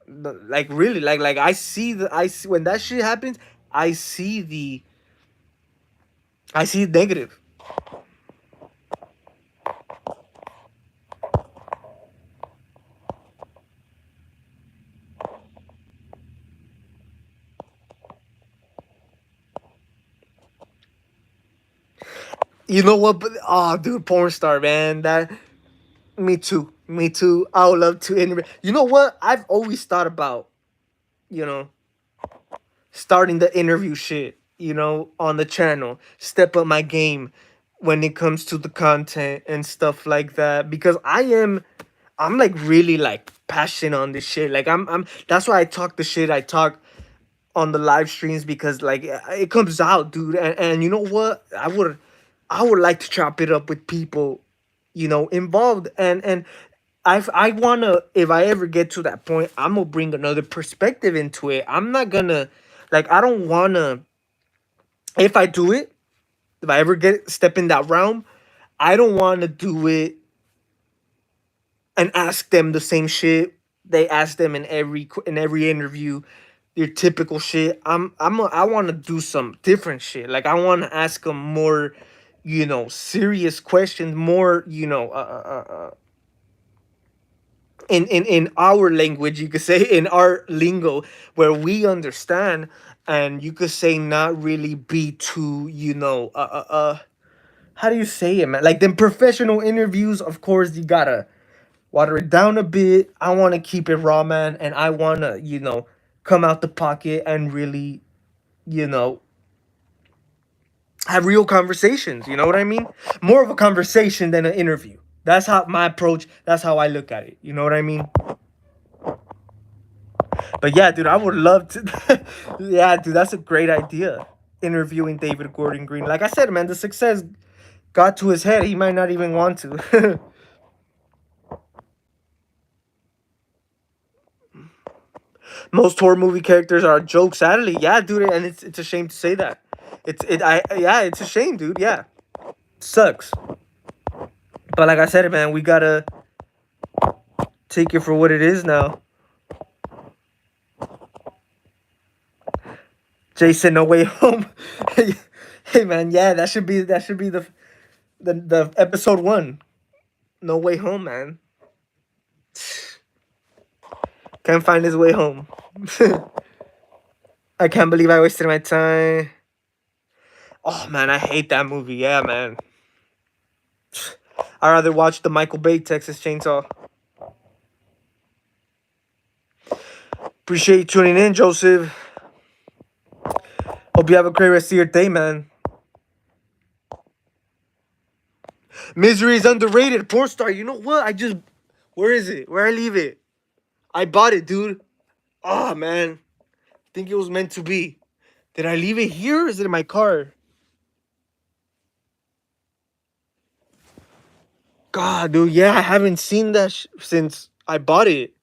Like really, like I see when that shit happens. I see the I see negative. You know what? But oh, dude, porn star, man. That me too. Me too. I would love to interview. You know what? I've always thought about, you know, starting the interview shit, on the channel. Step up my game when it comes to the content and stuff like that. Because I'm like really like passionate on this shit. Like I'm that's why I talk the shit I talk on the live streams, because like it comes out, dude. And you know what? I would like to chop it up with people, involved. And I wanna, if I ever get to that point, I'm gonna bring another perspective into it. I'm not gonna, like, I don't wanna, if I do it, if I ever get step in that realm, I don't wanna do it and ask them the same shit they ask them in every interview, your typical shit. I want to do some different shit. Like I want to ask them more, serious questions, more, in our language, you could say, in our lingo, where we understand. And you could say not really be too, how do you say it, man? Like them professional interviews, of course, you gotta water it down a bit. I want to keep it raw, man, and I want to, come out the pocket and really, you know, have real conversations. You know what I mean? More of a conversation than an interview. That's how my approach. That's how I look at it. You know what I mean? But yeah, dude, I would love to. Yeah, dude, that's a great idea. Interviewing David Gordon Green. Like I said, man, the success got to his head. He might not even want to. Most horror movie characters are a joke, sadly. Yeah, dude, and it's a shame to say that. It's a shame, dude. Yeah, sucks. But like I said, man, we gotta take it for what it is now. Jason, No Way Home. Hey, man, yeah, that should be the episode one. No Way Home, man. Can't find his way home. I can't believe I wasted my time. Oh man, I hate that movie. Yeah, man. I'd rather watch the Michael Bay Texas Chainsaw. Appreciate you tuning in, Joseph. Hope you have a great rest of your day, man. Misery is underrated. Porn star. You know what? Where is it? Where I leave it? I bought it, dude. Oh man, I think it was meant to be. Did I leave it here or is it in my car? God, dude. Yeah, I haven't seen that since I bought it.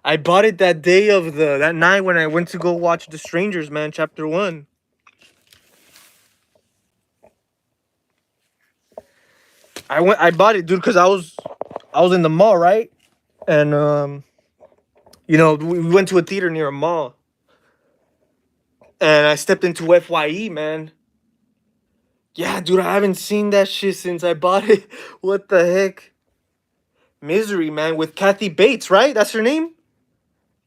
I bought it that day of that night when I went to go watch The Strangers, man, chapter 1. I bought it, dude, cuz I was in the mall, right? And You know, we went to a theater near a mall, and I stepped into FYE, man. Yeah, dude, I haven't seen that shit since I bought it. What the heck? Misery, man, with Kathy Bates, right? That's her name?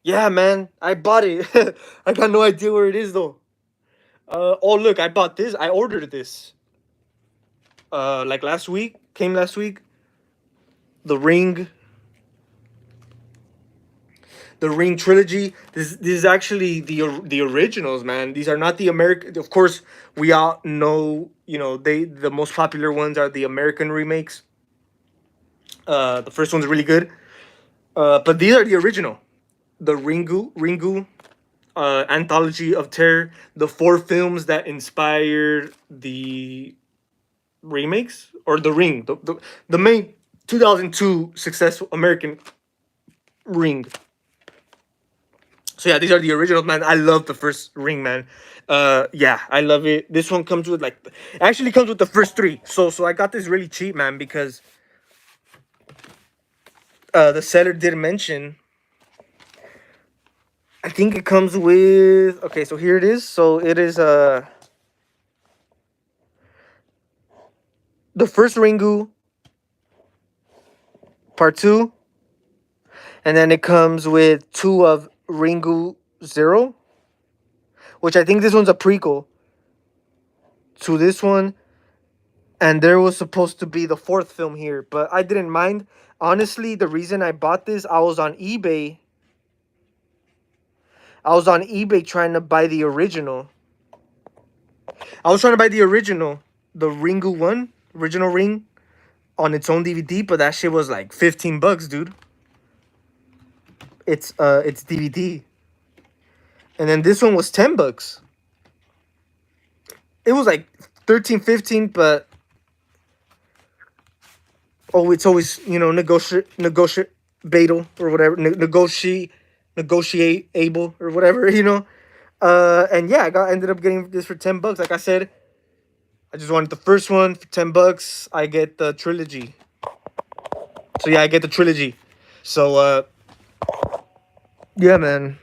Yeah, man, I bought it. I got no idea where it is though. Oh look, I bought this. I ordered this. Like last week, came last week. The Ring, the Ring trilogy. This is actually the originals, man. These are not the American. Of course, we all know. You know, the most popular ones are the American remakes. The first one's really good. But these are the original. The Ringu anthology of terror. The four films that inspired the remakes or the Ring. The main 2002 successful American Ring. So yeah, these are the originals, man. I love the first Ring, man. Yeah, I love it. This one comes with like, it actually comes with the first three. So I got this really cheap, man, because the seller did mention. I think it comes with. Okay, so here it is. So it is the first Ringu part two, and then it comes with two of Ringu Zero, which I think this one's a prequel to this one, and there was supposed to be the fourth film here, but I didn't mind. Honestly, the reason I bought this, I was on eBay. I was on eBay trying to buy the original. I was trying to buy the original, the Ringu one, original Ring, on its own DVD, but that shit was like $15, dude. It's DVD, and then this one was $10. It was like 13, 15, but oh, it's always, you know, negotiate battle or whatever, negotiate able or whatever, you know. And yeah, ended up getting this for $10. Like I said, I just wanted the first one for $10. I get the trilogy. So yeah, I get the trilogy. So yeah, man.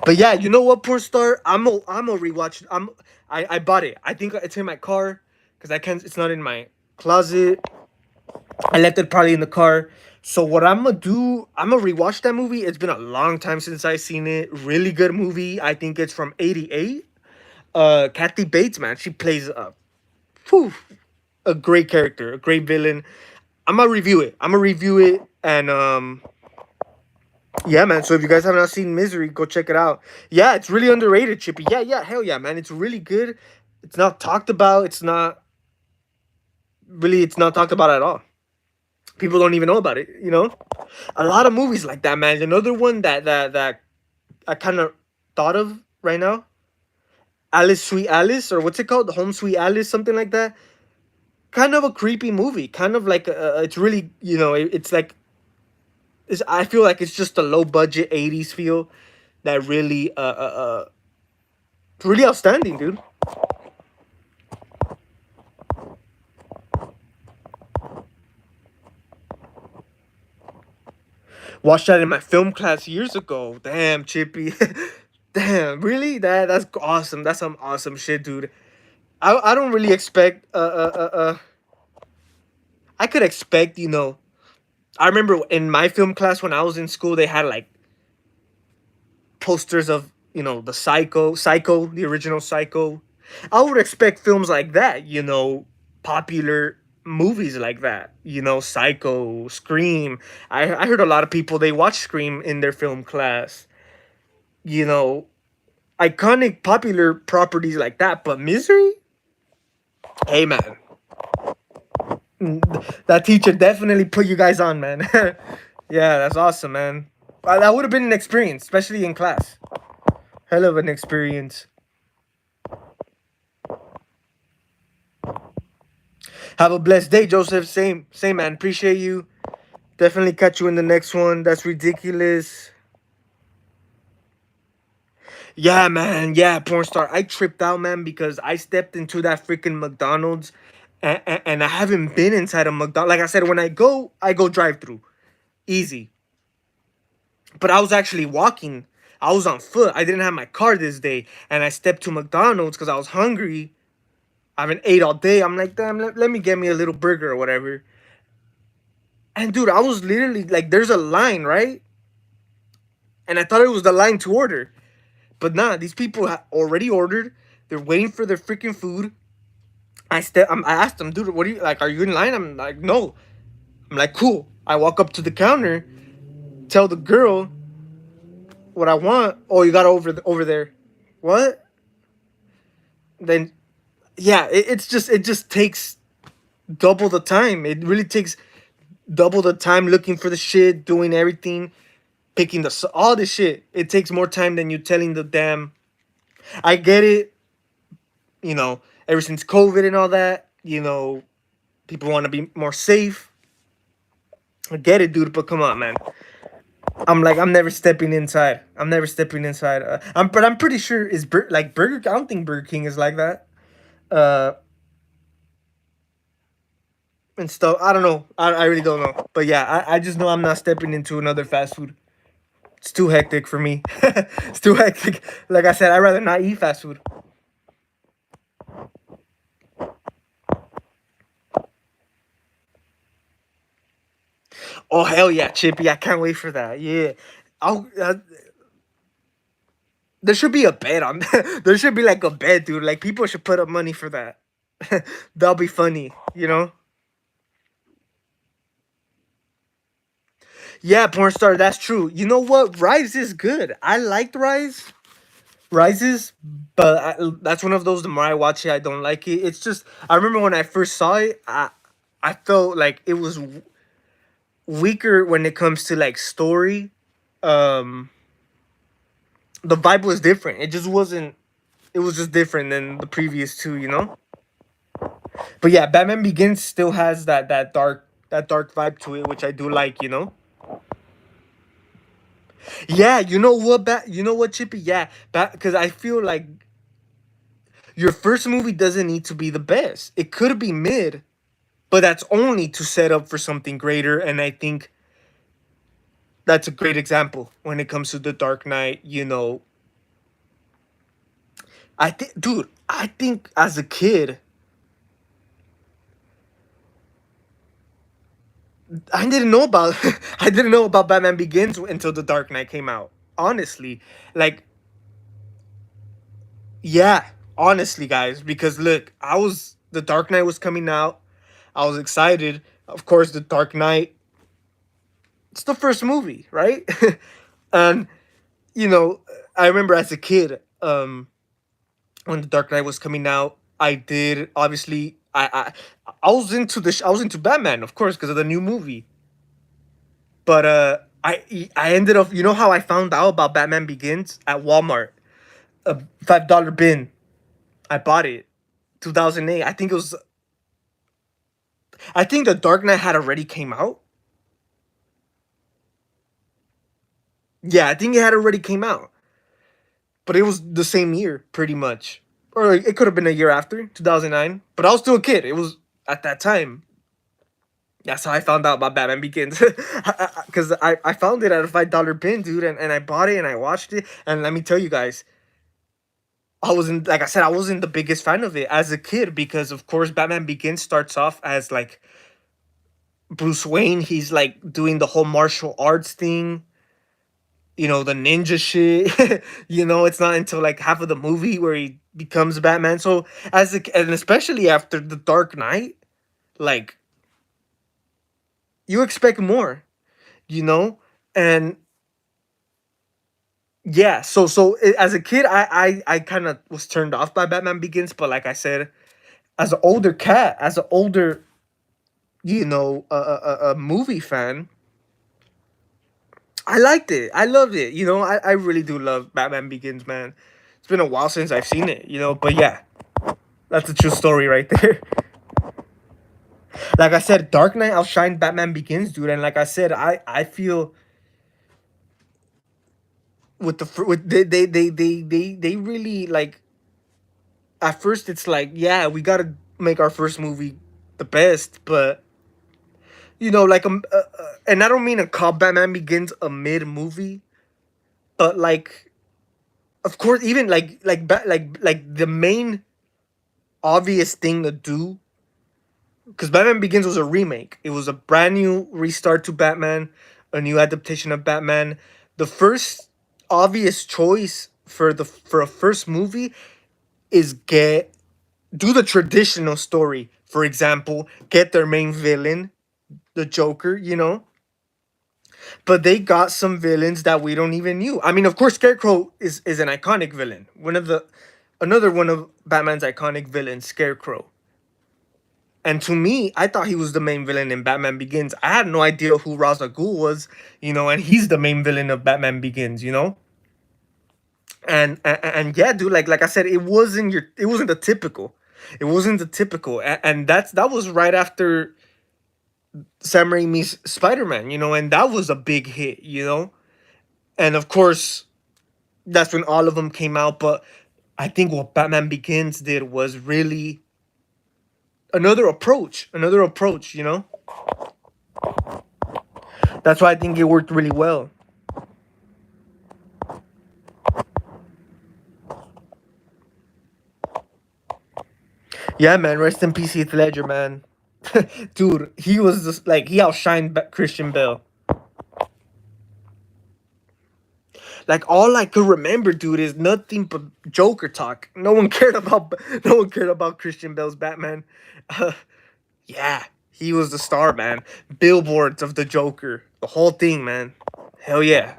But yeah, you know what, porn star? I'm a rewatch. I bought it. I think it's in my car because I can't. It's not in my closet. I left it probably in the car. So what I'm gonna do? I'm gonna rewatch that movie. It's been a long time since I seen it. Really good movie. I think it's from '88. Kathy Bates, man, she plays whew, a great character, a great villain. I'm gonna review it, and yeah, man. So if you guys have not seen Misery, go check it out. Yeah, it's really underrated, Chippy. Yeah, yeah, hell yeah, man. It's really good. It's not talked about. It's not talked about at all. People don't even know about it. You know, a lot of movies like that, man. Another one that I kind of thought of right now, Alice Sweet Alice, or what's it called, Home Sweet Alice, something like that. Kind of a creepy movie. Kind of like it's really, you know, it's like I feel like it's just a low budget '80s feel that really it's really outstanding, dude. Watched that in my film class years ago. Damn, Chippy. Damn, really? That's awesome. That's some awesome shit, dude. I don't really expect I could expect, you know. I remember in my film class when I was in school, they had like posters of, you know, the Psycho, the original Psycho. I would expect films like that, you know, popular movies like that, you know, Psycho, Scream. I heard a lot of people, they watch Scream in their film class, you know, iconic popular properties like that. But Misery, hey man, that teacher definitely put you guys on, man. Yeah, that's awesome, man. That would have been an experience, especially in class. Hell of an experience. Have a blessed day, Joseph. Same, man. Appreciate you. Definitely catch you in the next one. That's ridiculous. Yeah, man. Yeah, porn star. I tripped out, man, because I stepped into that freaking McDonald's and I haven't been inside a McDonald's. Like I said, when I go drive through, easy. But I was actually walking. I was on foot. I didn't have my car this day, and I stepped to McDonald's because I was hungry. I haven't ate all day. I'm like, damn, let me get me a little burger or whatever. And dude, I was literally like, there's a line, right? And I thought it was the line to order, but nah, these people already ordered. They're waiting for their freaking food. I asked them, dude, what are you like? Are you in line? I'm like, no. I'm like, cool. I walk up to the counter, tell the girl what I want. Oh, you got over there. What? Then yeah, it just takes double the time. It really takes double the time looking for the shit, doing everything, picking all the shit. It takes more time than you telling the damn. I get it, ever since COVID and all that, people want to be more safe. I get it, dude, but come on, man. I'm never stepping inside. I'm never stepping inside. But I'm pretty sure like Burger. I don't think Burger King is like that. Uh, and stuff. I don't know. I really don't know. But yeah, I just know I'm not stepping into another fast food. It's too hectic for me. It's too hectic. Like I said, I'd rather not eat fast food. Oh hell yeah, Chippy! I can't wait for that. Yeah, I'll. There should be a bet on that. There should be like a bet, dude. Like people should put up money for that. That'll be funny. Yeah, porn star. That's true. You know what? Rise is good. I liked Rise. Rises, but that's one of those. The more I watch it, I don't like it. It's just I remember when I first saw it, I felt like it was weaker when it comes to like story. Um, the vibe was different. It just wasn't. It was just different than the previous two. But yeah, Batman Begins still has that dark vibe to it, which I do like. Yeah, you know what, you know what, Chippy? Yeah, because I feel like your first movie doesn't need to be the best. It could be mid, but that's only to set up for something greater. And I think that's a great example when it comes to The Dark Knight. I think as a kid, I didn't know about I didn't know about Batman Begins until The Dark Knight came out. Honestly, like, yeah, honestly, guys, because look, The Dark Knight was coming out. I was excited. Of course, The Dark Knight. It's the first movie, right? And you know, I remember as a kid, when The Dark Knight was coming out, I did obviously. I was into I was into Batman, of course, because of the new movie. But I ended up. You know how I found out about Batman Begins at Walmart? A $5 bin. I bought it. 2008. I think it was. I think The Dark Knight had already came out. Yeah, I think it had already came out, but it was the same year, pretty much, or it could have been a year after 2009. But I was still a kid. It was at that time. That's how I found out about Batman Begins, because I found it at a $5 bin, dude, and I bought it and I watched it. And let me tell you guys, I wasn't like I said, I wasn't the biggest fan of it as a kid because of course Batman Begins starts off as like Bruce Wayne. He's like doing the whole martial arts thing, the ninja shit. It's not until like half of the movie where he becomes Batman. So and especially after The Dark Knight, like you expect more, you know, and yeah. As a kid, I kind of was turned off by Batman Begins, but like I said, as an older cat, as an older a movie fan, I liked it. I loved it. I really do love Batman Begins, man. It's been a while since I've seen it. But yeah, that's a true story right there. Like I said, Dark Knight outshined Batman Begins, dude. And like I said, I feel with they really like. At first, it's like, yeah, we gotta make our first movie the best, but like and I don't mean a cop Batman Begins a mid movie, but like, of course, even like the main obvious thing to do, because Batman Begins was a remake. It was a brand new restart to Batman, a new adaptation of Batman. The first obvious choice for a first movie is do the traditional story. For example, get their main villain, the Joker, but they got some villains that we don't even knew. I mean, of course, Scarecrow is an iconic villain. Another one of Batman's iconic villains, Scarecrow. And to me, I thought he was the main villain in Batman Begins. I had no idea who Ra's al Ghul was, and he's the main villain of Batman Begins. And yeah, dude, like I said, it wasn't the typical. It wasn't the typical, and that was right after Sam Raimi's Spider-Man, and that was a big hit. And of course, that's when all of them came out. But I think what Batman Begins did was really another approach. That's why I think it worked really well. Yeah, man. Rest in peace, Heath Ledger, man. Dude, he was just like he outshined Christian Bale. Like all I could remember, dude, is nothing but Joker talk. No one cared about Christian Bale's Batman. Uh, yeah, he was the star, man. Billboards of the Joker, the whole thing, man. Hell yeah,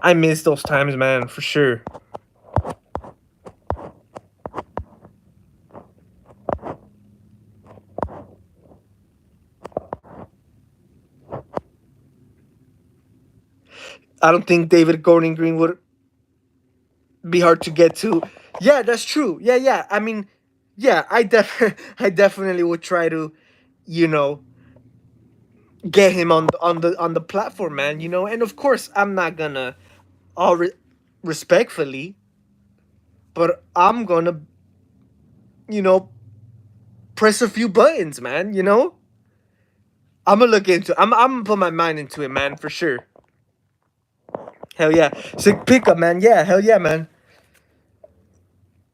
I miss those times, man, for sure. I don't think David Gordon Green would be hard to get to. Yeah, that's true. Yeah, yeah. I mean, yeah, I definitely would try to, you know, get him on the platform, man. And of course, I'm not gonna all respectfully, but I'm gonna, you know, press a few buttons, man. I'm gonna look into. I'm gonna put my mind into it, man, for sure. Hell yeah, sick pickup, man. Yeah, hell yeah, man.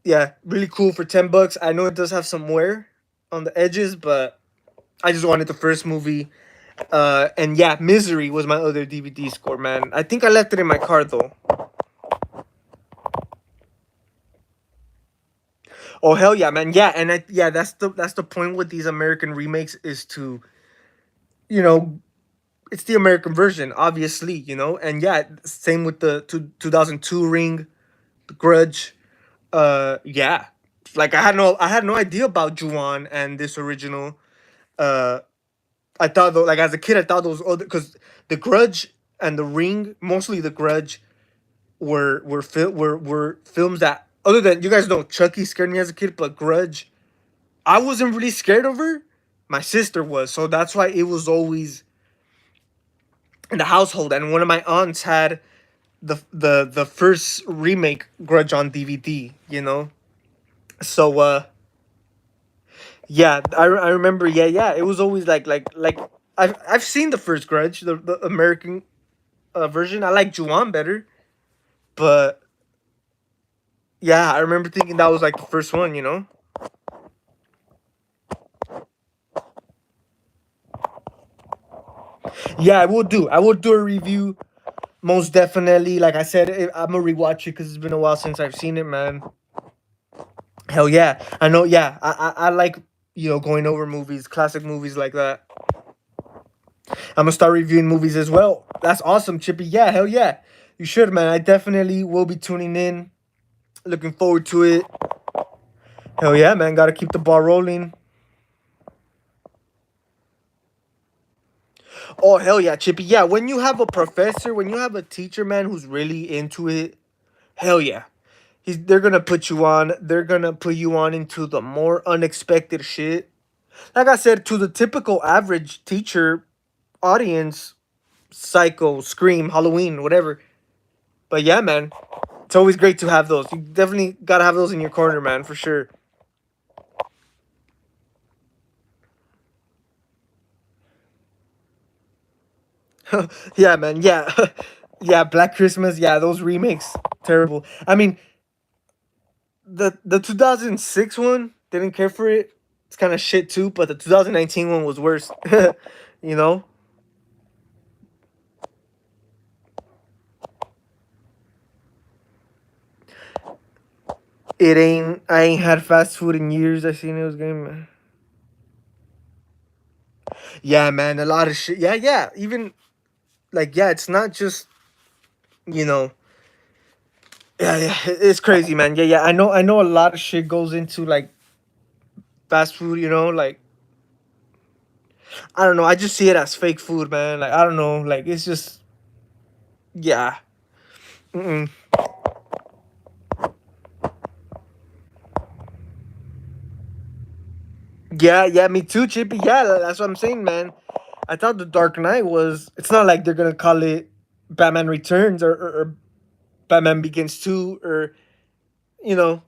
Yeah, really cool for $10. I know it does have some wear on the edges, but I just wanted the first movie. And yeah, Misery was my other DVD score, man. I think I left it in my car though. Oh hell yeah, man. Yeah, and yeah, that's the point with these American remakes is to, you know, it's the American version, obviously. And yeah, same with the 2002 Ring, The Grudge. Yeah. Like I had no idea about Juwan and this original. Uh I thought though, like as a kid, I thought those other because The Grudge and The Ring, mostly The Grudge, were films that, other than, you guys know, Chucky scared me as a kid, but Grudge, I wasn't really scared of her. My sister was, so that's why it was always in the household. And one of my aunts had the first remake Grudge on DVD. So yeah, I remember. Yeah, yeah, it was always like I've seen the first Grudge, the American version. I like Juwan better, but yeah, I remember thinking that was like the first one. Yeah, I will do a review, most definitely. Like I said, I'm gonna rewatch it because it's been a while since I've seen it, man. Hell yeah, I know. Yeah, I like going over movies, classic movies like that. I'm gonna start reviewing movies as well. That's awesome, Chippy. Yeah, hell yeah, you should, man. I definitely will be tuning in. Looking forward to it. Hell yeah, man. Gotta keep the ball rolling. Oh hell yeah, Chippy. Yeah, when you have a professor, when you have a teacher, man, who's really into it, hell yeah. They're gonna put you on. They're gonna put you on into the more unexpected shit. Like I said, to the typical average teacher audience, Psycho, Scream, Halloween, whatever. But yeah, man, it's always great to have those. You definitely gotta have those in your corner, man, for sure. Yeah, man. Yeah, yeah. Black Christmas. Yeah, those remakes terrible. I mean, the 2006 one didn't care for it. It's kind of shit too, but the 2019 one was worse. You know, it ain't. I ain't had fast food in years. I seen it was game. Yeah, man. A lot of shit. Yeah, yeah. Even like yeah, it's not just you know. Yeah, yeah. It's crazy, man. Yeah, yeah. I know. A lot of shit goes into like fast food. You know, like I don't know. I just see it as fake food, man. Like I don't know. Like it's just yeah. Mm-mm. Yeah, yeah, me too, Chippy. Yeah, that's what I'm saying, man. I thought the Dark Knight was. It's not like they're gonna call it Batman Returns or Batman Begins 2 or you know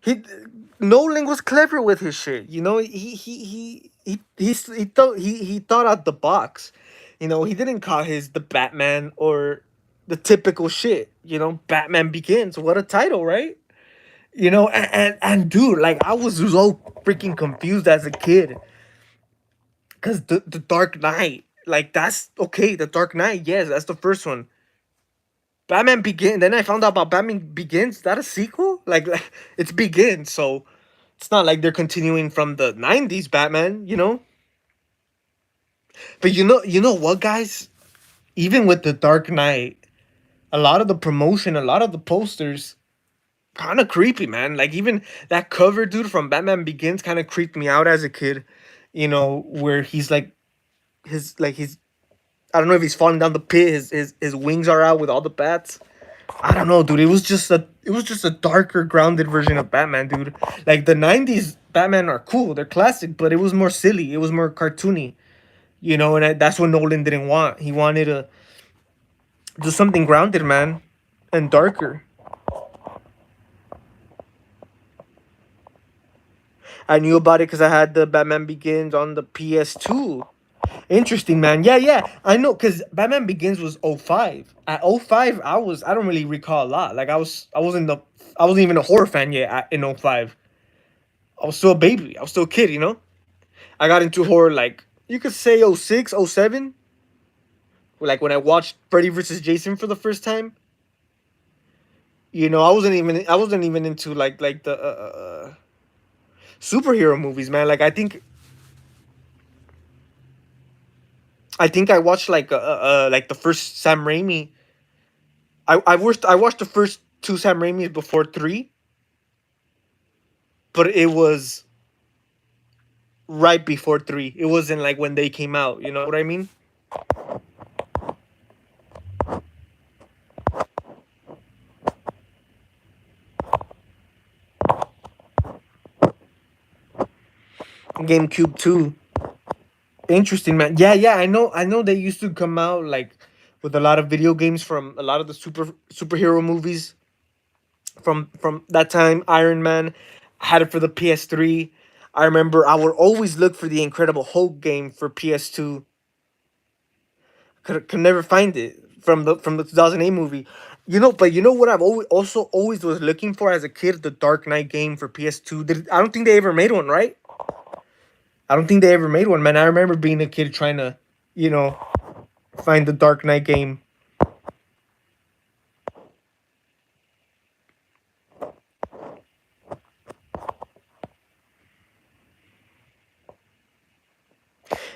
he Nolan was clever with his shit. You know he thought out the box. You know he didn't call his the Batman or the typical shit. You know Batman Begins. What a title, right? You know and dude, like I was so freaking confused as a kid because the Dark Knight, like that's okay. The Dark Knight, yes, that's the first one. Batman Begin. Then I found out about Batman Begins. Is that a sequel? Like it's Begin, so it's not like they're continuing from the '90s Batman, you know. But you know what, guys? Even with the Dark Knight, a lot of the promotion, a lot of the posters, kind of creepy, man. Like even that cover, dude, from Batman Begins, kind of creeped me out as a kid. You know, where he's like his I don't know if he's falling down the pit. His wings are out with all the bats. I don't know, dude. It was just a darker, grounded version of Batman, dude. Like the '90s Batman are cool, they're classic, but it was more silly. It was more cartoony, you know. And that's what Nolan didn't want. He wanted to do something grounded, man, and darker. I knew about it because I had the Batman Begins on the PS2. Interesting, man. Yeah, yeah. I know because Batman Begins was '05. At '05, I don't really recall a lot. Like I wasn't even a horror fan yet in '05. I was still a baby. I was still a kid, you know? I got into horror like you could say '06, '07. Like when I watched Freddy vs. Jason for the first time. You know, I wasn't even into like the superhero movies, man. Like I think I watched like the first Sam Raimi. I watched the first two Sam Raimis before three, but it was right before three. It wasn't like when they came out. You know what I mean? GameCube too. Interesting, man. Yeah, yeah. I know. They used to come out like with a lot of video games from a lot of the superhero movies from that time. Iron Man, I had it for the PS3. I remember I would always look for the Incredible Hulk game for PS2. Could never find it from the 2008 movie. You know, but you know what I've always was looking for as a kid, the Dark Knight game for PS2. I don't think they ever made one, right? I don't think they ever made one, man. I remember being a kid trying to, you know, find the Dark Knight game.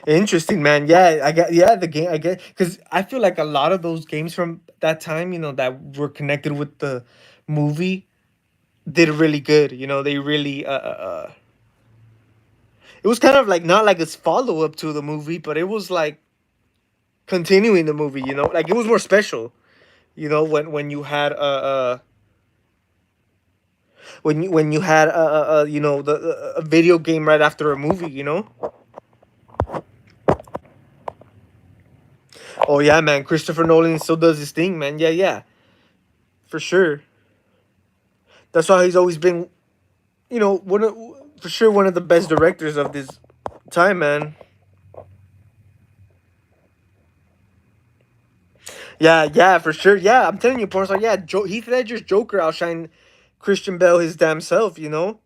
Interesting, man. Yeah, I get. Yeah, the game. I get because I feel like a lot of those games from that time, you know, that were connected with the movie, did really good. You know, they really. It was kind of like not like a follow up to the movie, but it was like continuing the movie. You know, like it was more special. You know, when you had when you had you know the a video game right after a movie. You know. Oh yeah, man. Christopher Nolan still does his thing, man. Yeah, yeah, for sure. That's why he's always been, you know, for sure one of the best directors of this time, man. Yeah, yeah, for sure. Yeah, I'm telling you, porn star. Yeah, Heath Ledger's Joker outshined Christian Bale his damn self. And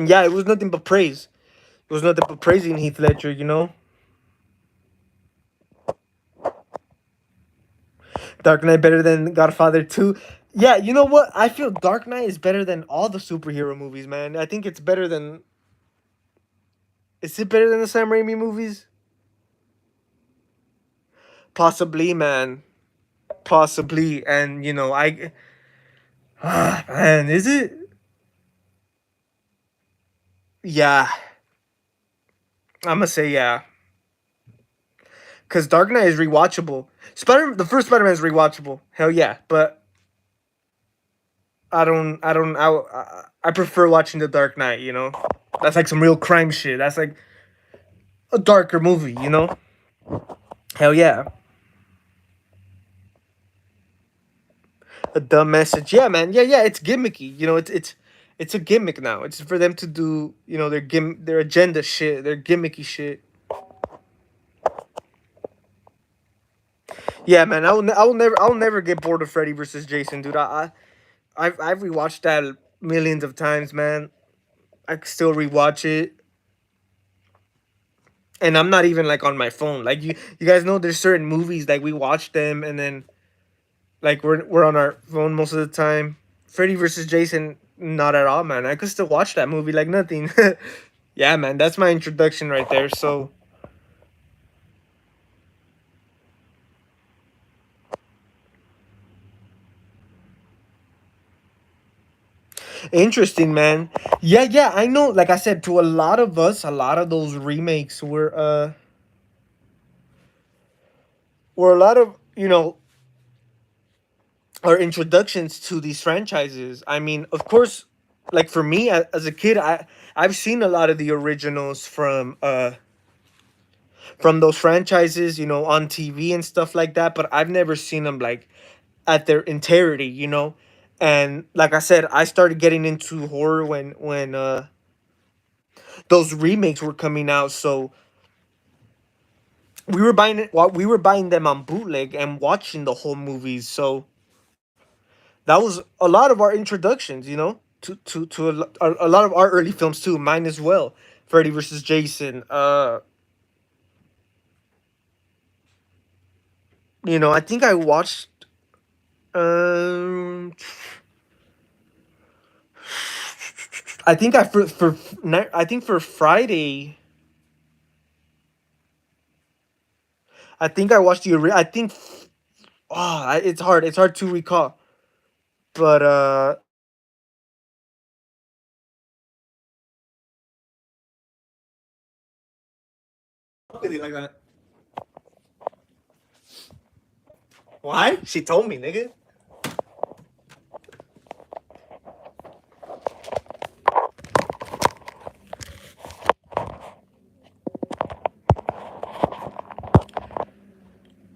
yeah, it was nothing but praise. It was nothing but praising Heath Ledger. Dark Knight better than Godfather 2. Yeah, you know what? I feel Dark Knight is better than all the superhero movies, man. I think it's better than. Is it better than the Sam Raimi movies? Possibly, man. Possibly. And, I. Ah, man, is it? Yeah. I'm gonna say yeah. Because Dark Knight is rewatchable. The first Spider Man is rewatchable. Hell yeah. But I prefer watching The Dark Knight. That's like some real crime shit. That's like a darker movie. Hell yeah. A dumb message. Yeah, man. Yeah, yeah. It's gimmicky. It's a gimmick now. It's for them to do their agenda shit, their gimmicky shit. Yeah, man. I will never get bored of Freddy versus Jason, dude. I've rewatched that millions of times, man. I can still rewatch it, and I'm not even like on my phone. Like you guys know, there's certain movies like we watch them, and then like we're on our phone most of the time. Freddy versus Jason, not at all, man. I could still watch that movie like nothing. Yeah, man, that's my introduction right there. So interesting, man. Yeah, yeah, I know. Like I said, to a lot of us, a lot of those remakes were a lot of our introductions to these franchises. I mean, of course, like for me as a kid, I've seen a lot of the originals from those franchises, on TV and stuff like that, but I've never seen them like at their entirety. And like I said, I started getting into horror when those remakes were coming out, so we were buying them on bootleg and watching the whole movies. So that was a lot of our introductions, to a lot of our early films too. Mine as well. Freddy versus Jason. I think I watched. Um, I think I think for Friday. I think I watched I think. It's hard. It's hard to recall. But like that. Why? She told me, nigga.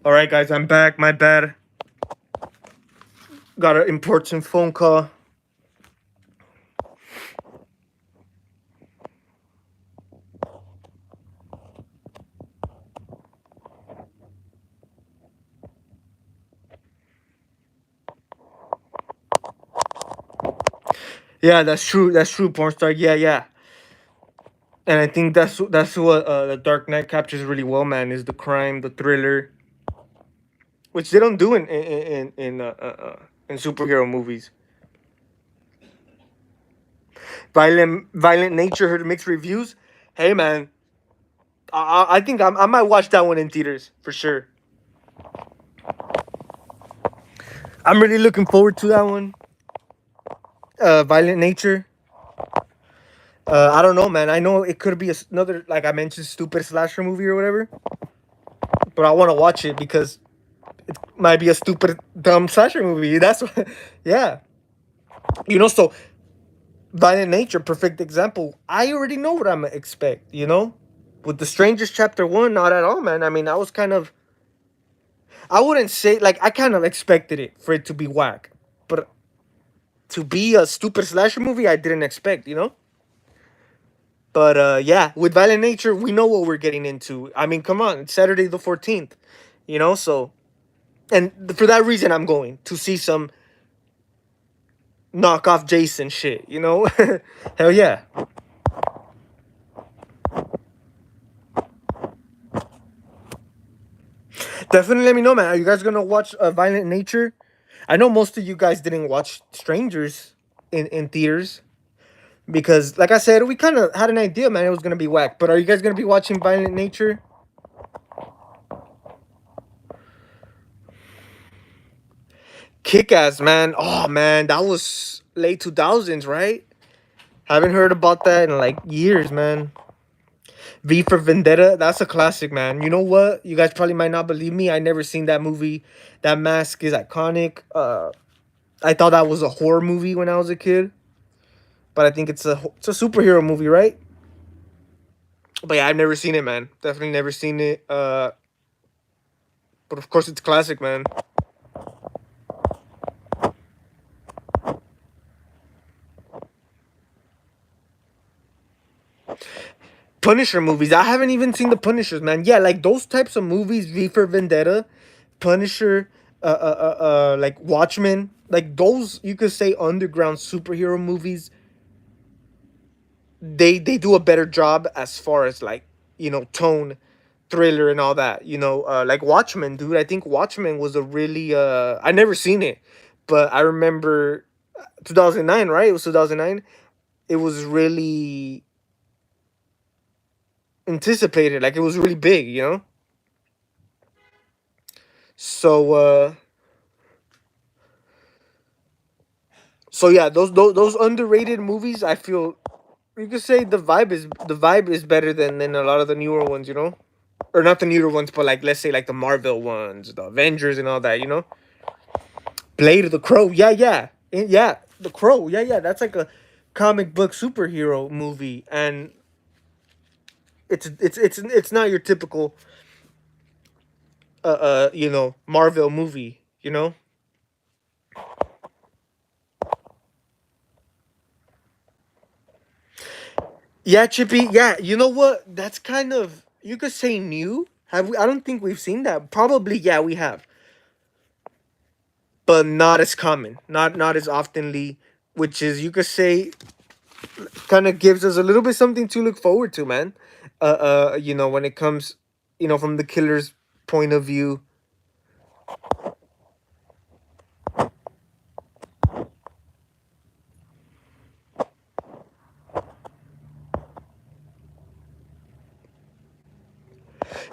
All right, guys, I'm back. My bad. Got an important phone call. Yeah, that's true. That's true, porn star. Yeah, yeah. And I think that's what the Dark Knight captures really well, man. Is the crime, the thriller, which they don't do in superhero movies. Violent nature. Heard mixed reviews. Hey, man, I think I might watch that one in theaters for sure. I'm really looking forward to that one. Violent nature. I don't know, man. I know it could be another, like I mentioned, stupid slasher movie or whatever. But I want to watch it because it might be a stupid, dumb slasher movie. That's what, yeah. So Violent Nature, perfect example. I already know what I'm gonna expect. With The Strangers Chapter 1, not at all, man. I mean, I wouldn't say, like, I kind of expected it for it to be whack. But to be a stupid slasher movie, I didn't expect. But yeah, with Violent Nature, we know what we're getting into. I mean, come on, it's Saturday the 14th, so And for that reason, I'm going to see some knockoff Jason shit. You know, hell yeah. Definitely let me know, man. Are you guys gonna watch Violent Nature? I know most of you guys didn't watch Strangers in theaters because, like I said, we kind of had an idea, man, it was gonna be whack. But are you guys gonna be watching Violent Nature? Kick Ass, man. Oh man, that was late 2000s, right? Haven't heard about that in like years, man. V for Vendetta, that's a classic, man. You know what? You guys probably might not believe me. I never seen that movie. That mask is iconic. I thought that was a horror movie when I was a kid, but I think it's a superhero movie, right? But yeah, I've never seen it, man. Definitely never seen it. But of course it's classic, man. Punisher movies. I haven't even seen the Punishers, man. Yeah, like those types of movies, V for Vendetta, Punisher, like Watchmen, like those you could say underground superhero movies. They do a better job as far as like tone, thriller and all that. Like Watchmen, dude. I think Watchmen was a really I never seen it, but I remember 2009, right? It was 2009. It was really anticipated, like it was really big. So yeah, those underrated movies, I feel you could say the vibe is better than a lot of the newer ones. Or not the newer ones, but like let's say like the Marvel ones, the Avengers and all that. Blade of the Crow, yeah, yeah, yeah, the Crow, yeah, yeah. That's like a comic book superhero movie, and it's not your typical Marvel movie. Yeah, Chippy. Yeah, you know what? That's kind of you could say new. Have we? I don't think we've seen that. Probably, yeah, we have, but not as common, not as oftenly. Which is you could say kind of gives us a little bit something to look forward to, man. When it comes, from the killer's point of view.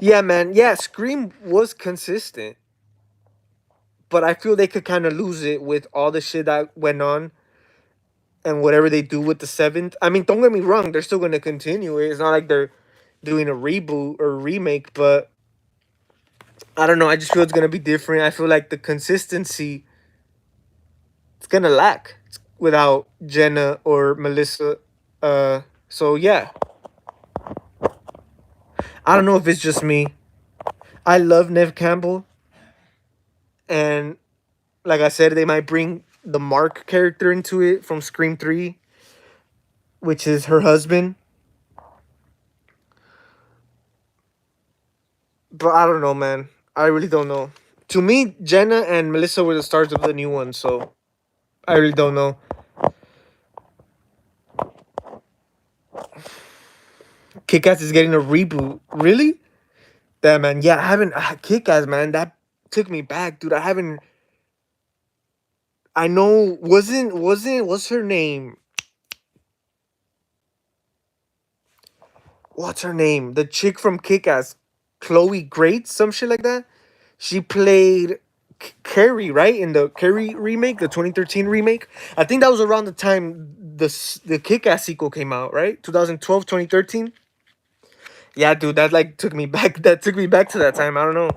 Yeah, man. Yeah, Scream was consistent, but I feel they could kind of lose it with all the shit that went on and whatever they do with the seventh. I mean, don't get me wrong, they're still gonna continue it. It's not like they're doing a reboot or a remake, but I don't know. I just feel it's gonna be different. I feel like the consistency it's gonna lack without Jenna or Melissa. So yeah, I don't know if it's just me. I love Nev Campbell, and like I said, they might bring the Mark character into it from Scream 3, which is her husband. But I don't know, man. I really don't know. To me, Jenna and Melissa were the stars of the new one, so I really don't know. Kick-Ass is getting a reboot. Really? Damn, man. Yeah, I haven't. Kick-Ass, man. That took me back, dude. I haven't. I know. What's her name? What's her name? The chick from Kick-Ass, Chloe Grace, some shit like that. She played Carrie, right, in the Carrie remake, the 2013 remake. I think that was around the time the Kick-Ass sequel came out, right? 2012, 2013. Yeah, dude, that like took me back. That took me back to that time. I don't know.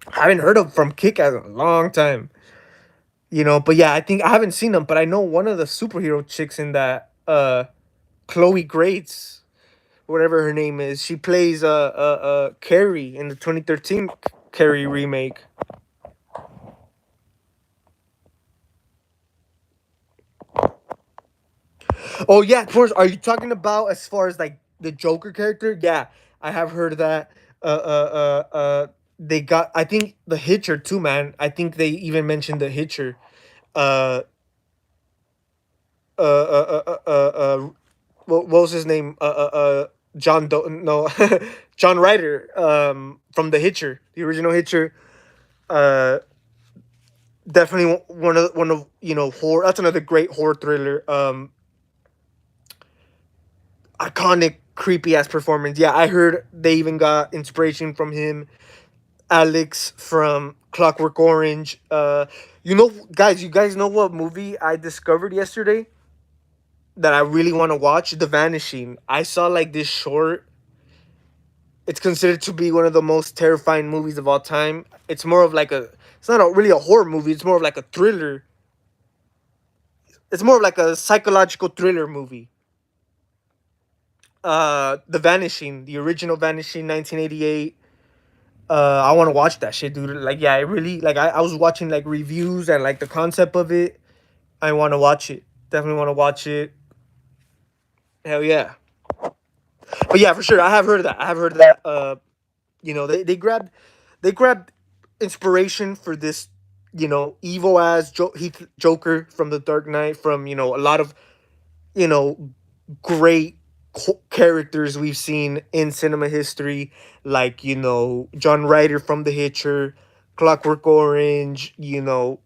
I haven't heard of from Kick-Ass in a long time. But yeah, I think I haven't seen them, but I know one of the superhero chicks in that, Chloe Grace, whatever her name is. She plays Carrie in the 2013 Carrie remake. Oh yeah, of course. Are you talking about as far as like the Joker character? Yeah, I have heard that. Uh, uh, uh, uh, they got, I think, the Hitcher too, man. I think they even mentioned the Hitcher. Uh, what was his name? John no, John Ryder. From the Hitcher, the original Hitcher. Uh, Definitely one of horror. That's another great horror thriller. Iconic, creepy ass performance. Yeah, I heard they even got inspiration from him. Alex from Clockwork Orange. Guys, you guys know what movie I discovered yesterday that I really want to watch? The Vanishing. I saw like this short. It's considered to be one of the most terrifying movies of all time. It's more of like a. It's not really a horror movie. It's more of like a thriller. It's more of like a psychological thriller movie. The Vanishing, the original Vanishing, 1988. I want to watch that shit, dude. Like, yeah, I really like. I was watching like reviews and like the concept of it. I want to watch it. Definitely want to watch it. Hell yeah. But yeah, for sure, I have heard of that. I have heard of that. They grabbed inspiration for this, evil ass Heath Joker from the Dark Knight, from a lot of you know great characters we've seen in cinema history, like John Ryder from The Hitcher, Clockwork Orange, a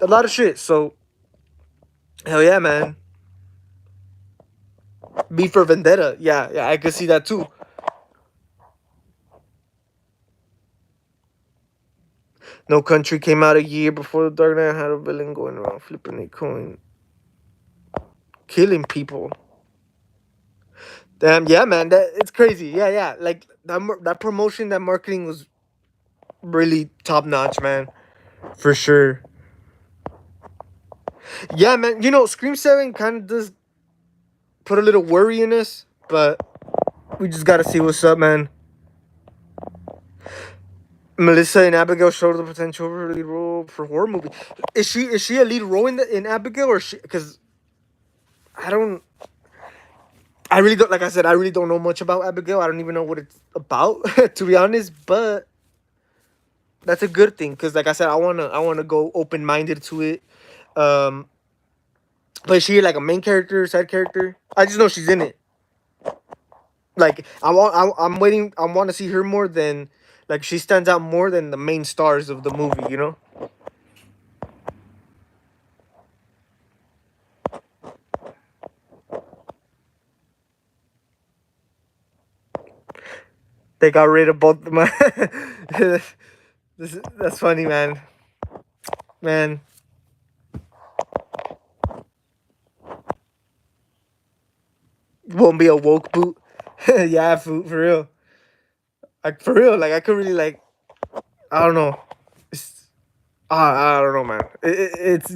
lot of shit. So hell yeah, man. B for Vendetta, yeah, yeah, I could see that too. No Country came out a year before The Dark Knight. Had a villain going around flipping a coin, killing people. Damn, yeah, man, that it's crazy. Yeah, yeah, like that promotion, that marketing was really top notch, man, for sure. Yeah, man. Scream 7 kind of does put a little worry in us, but we just gotta see what's up, man. Melissa and Abigail showed the potential for a lead role for horror movie. Is she a lead role in Abigail, or she? Because I don't. I really don't. Like I said, I really don't know much about Abigail. I don't even know what it's about, to be honest. But that's a good thing, because, like I said, I wanna go open minded to it. Um, but is she like a main character, side character? I just know she's in it. Like I'm waiting. I want to see her more than, like, she stands out more than the main stars of the movie. They got rid of both of my. That's funny, man. Man, won't be a woke boot. Yeah, for real. Like, for real. Like, I could really, like, I don't know. It's, I don't know, man. It's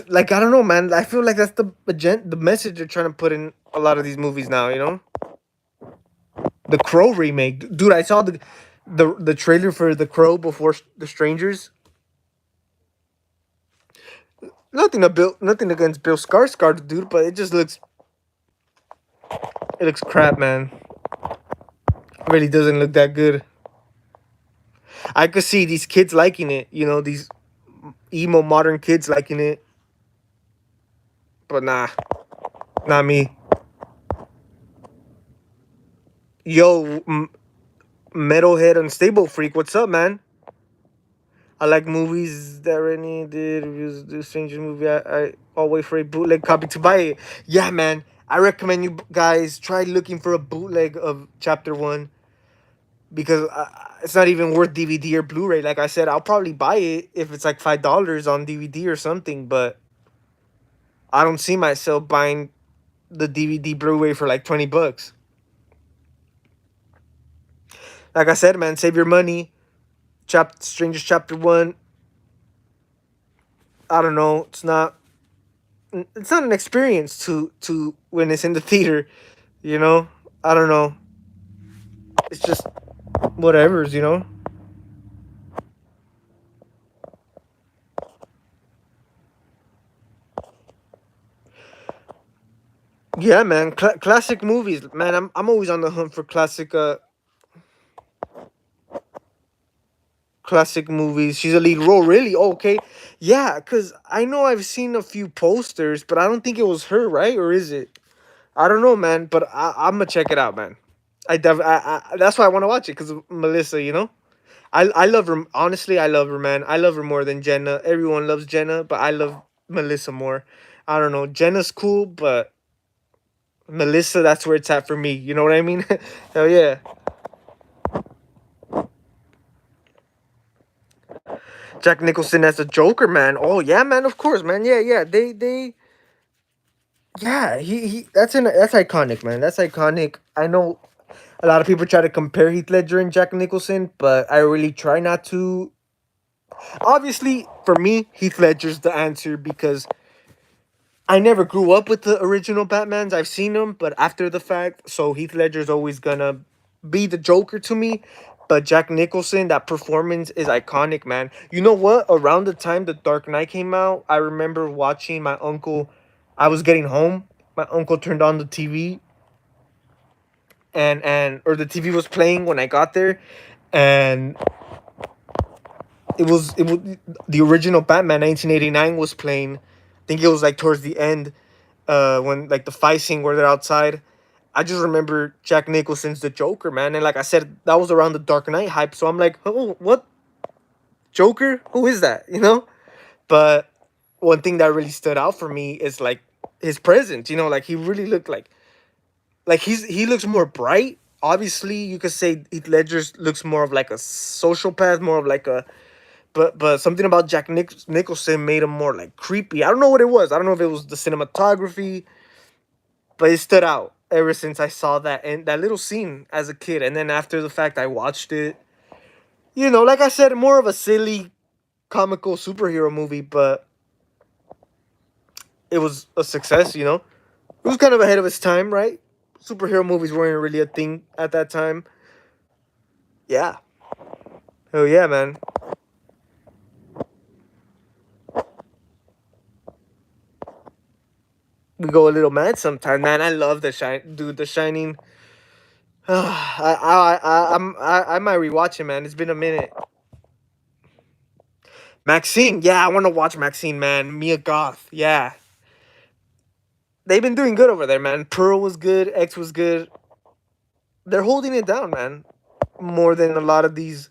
like, I don't know, man. I feel like that's the message they're trying to put in a lot of these movies now. The Crow remake, dude. I saw the trailer for The Crow before The Strangers. Nothing against Bill Skarsgård, dude, but it looks crap, man. It really doesn't look that good. I could see these kids liking it, these emo modern kids liking it, but nah, not me. Yo, Metalhead Unstable Freak, what's up, man? I like movies that Rennie did. Reviews the Stranger movie. I'll wait for a bootleg copy to buy it. Yeah, man. I recommend you guys try looking for a bootleg of Chapter 1, because it's not even worth DVD or Blu-ray. Like I said, I'll probably buy it if it's like $5 on DVD or something, but I don't see myself buying the DVD Blu-ray for like $20. Like I said, man, save your money. Strangers Chapter 1. I don't know. It's not an experience to when it's in the theater, you know? I don't know. It's just whatever's. Yeah, man. Classic movies, man. I'm always on the hunt for classic. classic movies. She's a lead role, really? Oh, okay, yeah. Cause I know I've seen a few posters, but I don't think it was her, right? Or is it? I don't know, man. But I'm gonna check it out, man. That's why I want to watch it, cause of Melissa. I love her. Honestly, I love her, man. I love her more than Jenna. Everyone loves Jenna, but I love Melissa more. I don't know. Jenna's cool, but Melissa, that's where it's at for me. You know what I mean? Hell yeah. Jack Nicholson as a Joker, man. Oh yeah, man. Of course, man. Yeah, yeah. Yeah. That's iconic, man. That's iconic. I know a lot of people try to compare Heath Ledger and Jack Nicholson, but I really try not to. Obviously, for me, Heath Ledger's the answer because I never grew up with the original Batmans. I've seen them, but after the fact, so Heath Ledger's always gonna be the Joker to me. But Jack Nicholson, that performance is iconic, man. You know what? Around the time The Dark Knight came out, I remember watching my uncle. I was getting home. My uncle turned on the TV, and or the TV was playing when I got there, and it was the original Batman 1989 was playing. I think it was like towards the end, when like the fight scene where they're outside. I just remember Jack Nicholson's the Joker, man, and like I said, that was around the Dark Knight hype. So I'm like, oh, what Joker? Who is that? But one thing that really stood out for me is like his presence. Like he really looked like he looks more bright. Obviously, you could say Heath Ledger looks more of like a sociopath, more of like a but something about Nicholson made him more like creepy. I don't know what it was. I don't know if it was the cinematography, but it stood out ever since I saw that little scene as a kid. And then after the fact, I watched it. Like I said, more of a silly, comical superhero movie, but it was a success. It was kind of ahead of its time, right? Superhero movies weren't really a thing at that time. Yeah. Oh yeah, man. We go a little mad sometimes, man. I love the shine, dude. The Shining. I might rewatch it, man. It's been a minute. Maxine, yeah, I want to watch Maxine, man. Mia Goth, yeah. They've been doing good over there, man. Pearl was good. X was good. They're holding it down, man. More than a lot of these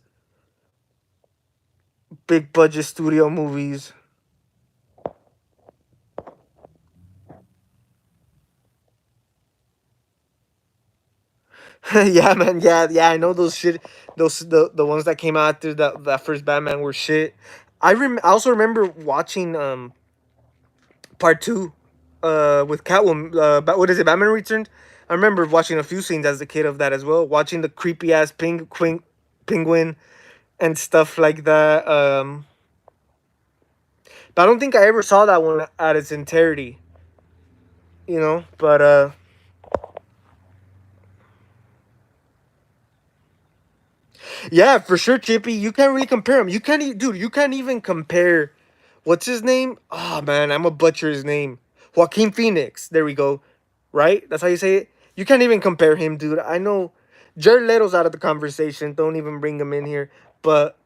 big budget studio movies. Yeah, man. Yeah, yeah. I know those shit. The ones that came out after that first Batman were shit. I also remember watching part two, with Catwoman. What is it? Batman Returned. I remember watching a few scenes as a kid of that as well. Watching the creepy ass penguin and stuff like that. But I don't think I ever saw that one at its entirety. But yeah, for sure, Chippy. You can't really compare him. You can't, dude. You can't even compare. What's his name? Oh man, I'm a butcher his name. Joaquin Phoenix. There we go. Right? That's how you say it. You can't even compare him, dude. I know Jared Leto's out of the conversation. Don't even bring him in here. But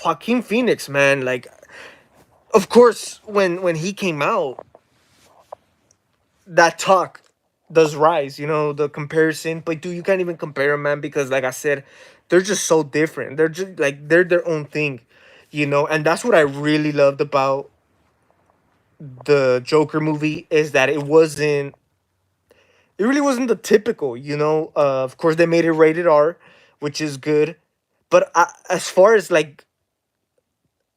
Joaquin Phoenix, man, like, of course, when he came out, that talk does rise. The comparison. But dude, you can't even compare them, man, because like I said, they're just so different. They're just like they're their own thing. And that's what I really loved about the Joker movie is that it really wasn't the typical. Of course, they made it rated R, which is good. But as far as like,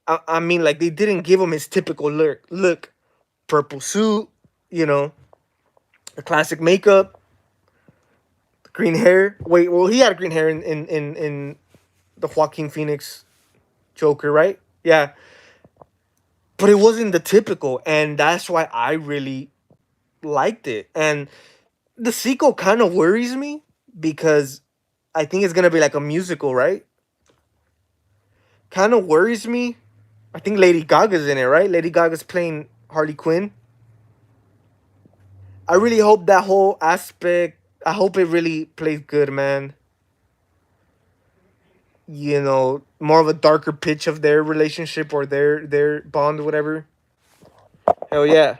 I mean, like they didn't give him his typical look, purple suit, you know, the classic makeup, green hair. Wait, well, he had green hair in the Joaquin Phoenix Joker, right? Yeah, but it wasn't the typical, and that's why I really liked it. And the sequel kind of worries me because I think it's gonna be like a musical, right? Kind of worries me. I think Lady Gaga's in it, right? Lady Gaga's playing Harley Quinn. I really hope that whole aspect. I hope it really plays good, man. more of a darker pitch of their relationship or their bond, whatever. Hell yeah.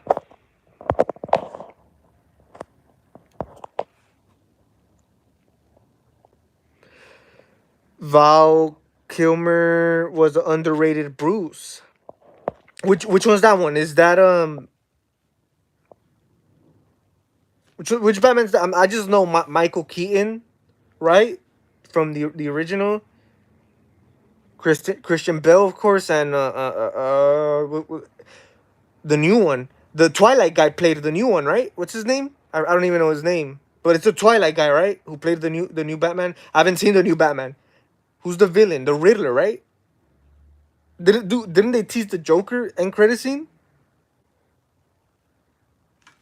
Val Kilmer was an underrated Bruce. Which one's that one? Is that which Batman's that? I just know Michael Keaton, right? From the original. Christian Bale, of course, and the new one. The Twilight guy played the new one, right? What's his name? I don't even know his name, but it's the Twilight guy, right? Who played the new Batman? I haven't seen the new Batman. Who's the villain? The Riddler, right? Didn't they tease the Joker end credit scene?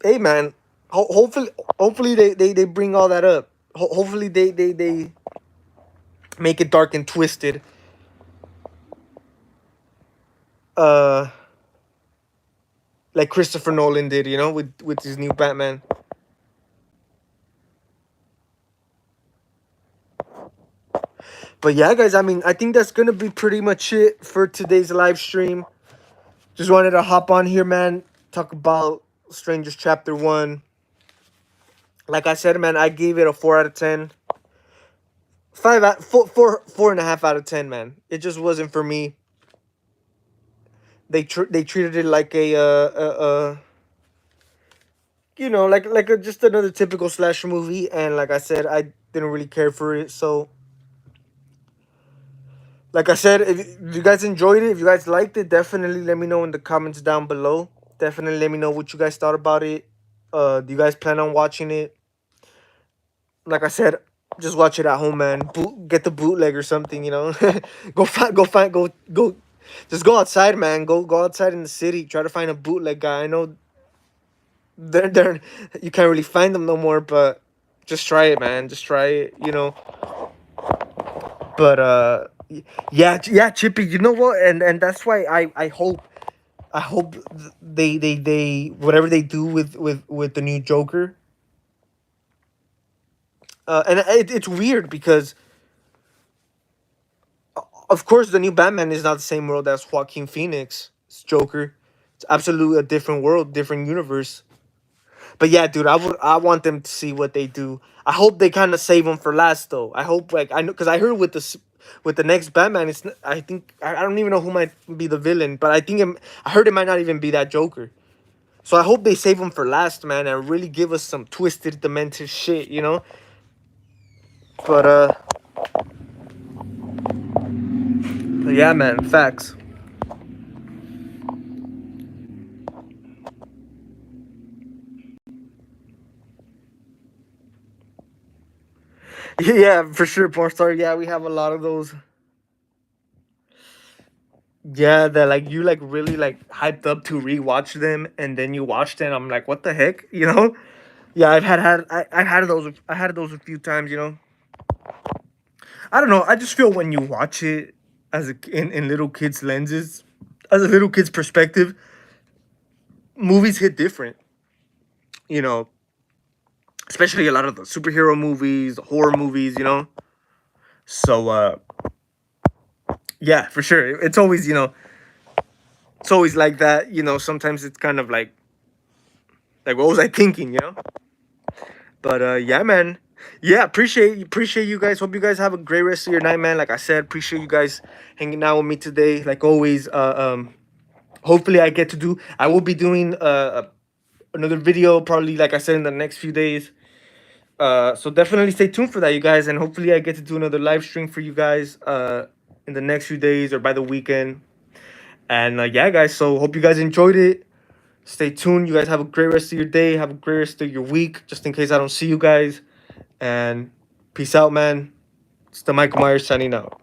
Hey man, hopefully they bring all that up. Hopefully they make it dark and twisted. Uh, like Christopher Nolan did, with his new Batman. But yeah, guys, I mean, I think that's gonna be pretty much it for today's live stream. Just wanted to hop on here, man. Talk about Strangers Chapter 1. Like I said, man, I gave it a 4 out of 10. 4.5 out of 10, man. It just wasn't for me. They treated it like just another typical slasher movie, and like I said, I didn't really care for it. So, like I said, if you guys enjoyed it, if you guys liked it, definitely let me know in the comments down below. Definitely let me know what you guys thought about it. Do you guys plan on watching it? Like I said, just watch it at home, man. Get the bootleg or something, go. Just go outside, man. Go outside in the city. Try to find a bootleg guy. I know they're you can't really find them no more, but just try it, man. Just try it. But yeah, Chippy. You know what? And that's why I hope they whatever they do with the new Joker. And it's weird because of course the new Batman is not the same world as Joaquin Phoenix's Joker. It's absolutely a different world, different universe. But yeah, dude, I want them to see what they do. I hope they kind of save him for last, though. I hope, like, I know, because I heard with the next Batman, I think I don't even know who might be the villain, but I heard it might not even be that Joker. So I hope they save him for last, man, and really give us some twisted, demented shit. But yeah, man, facts. Yeah, for sure, porn star. Yeah, we have a lot of those. Yeah, that like you like really like hyped up to rewatch them, and then you watched it. I'm like, what the heck? Yeah, I had those a few times. I don't know. I just feel when you watch it in little kids' lenses, as a little kid's perspective, movies hit different. You know, especially a lot of the superhero movies, the horror movies. So yeah, for sure. It's always like that. Sometimes it's kind of like what was I thinking? But yeah, man. Yeah, appreciate you guys. Hope you guys have a great rest of your night, man. Like I said, appreciate you guys hanging out with me today. Like always, hopefully I will be doing another video probably like I said in the next few days. So definitely stay tuned for that, you guys, and hopefully I get to do another live stream for you guys in the next few days or by the weekend. And yeah, guys, so hope you guys enjoyed it. Stay tuned. You guys have a great rest of your day. Have a great rest of your week. Just in case I don't see you guys. And peace out, man. It's the Michael Myers signing out.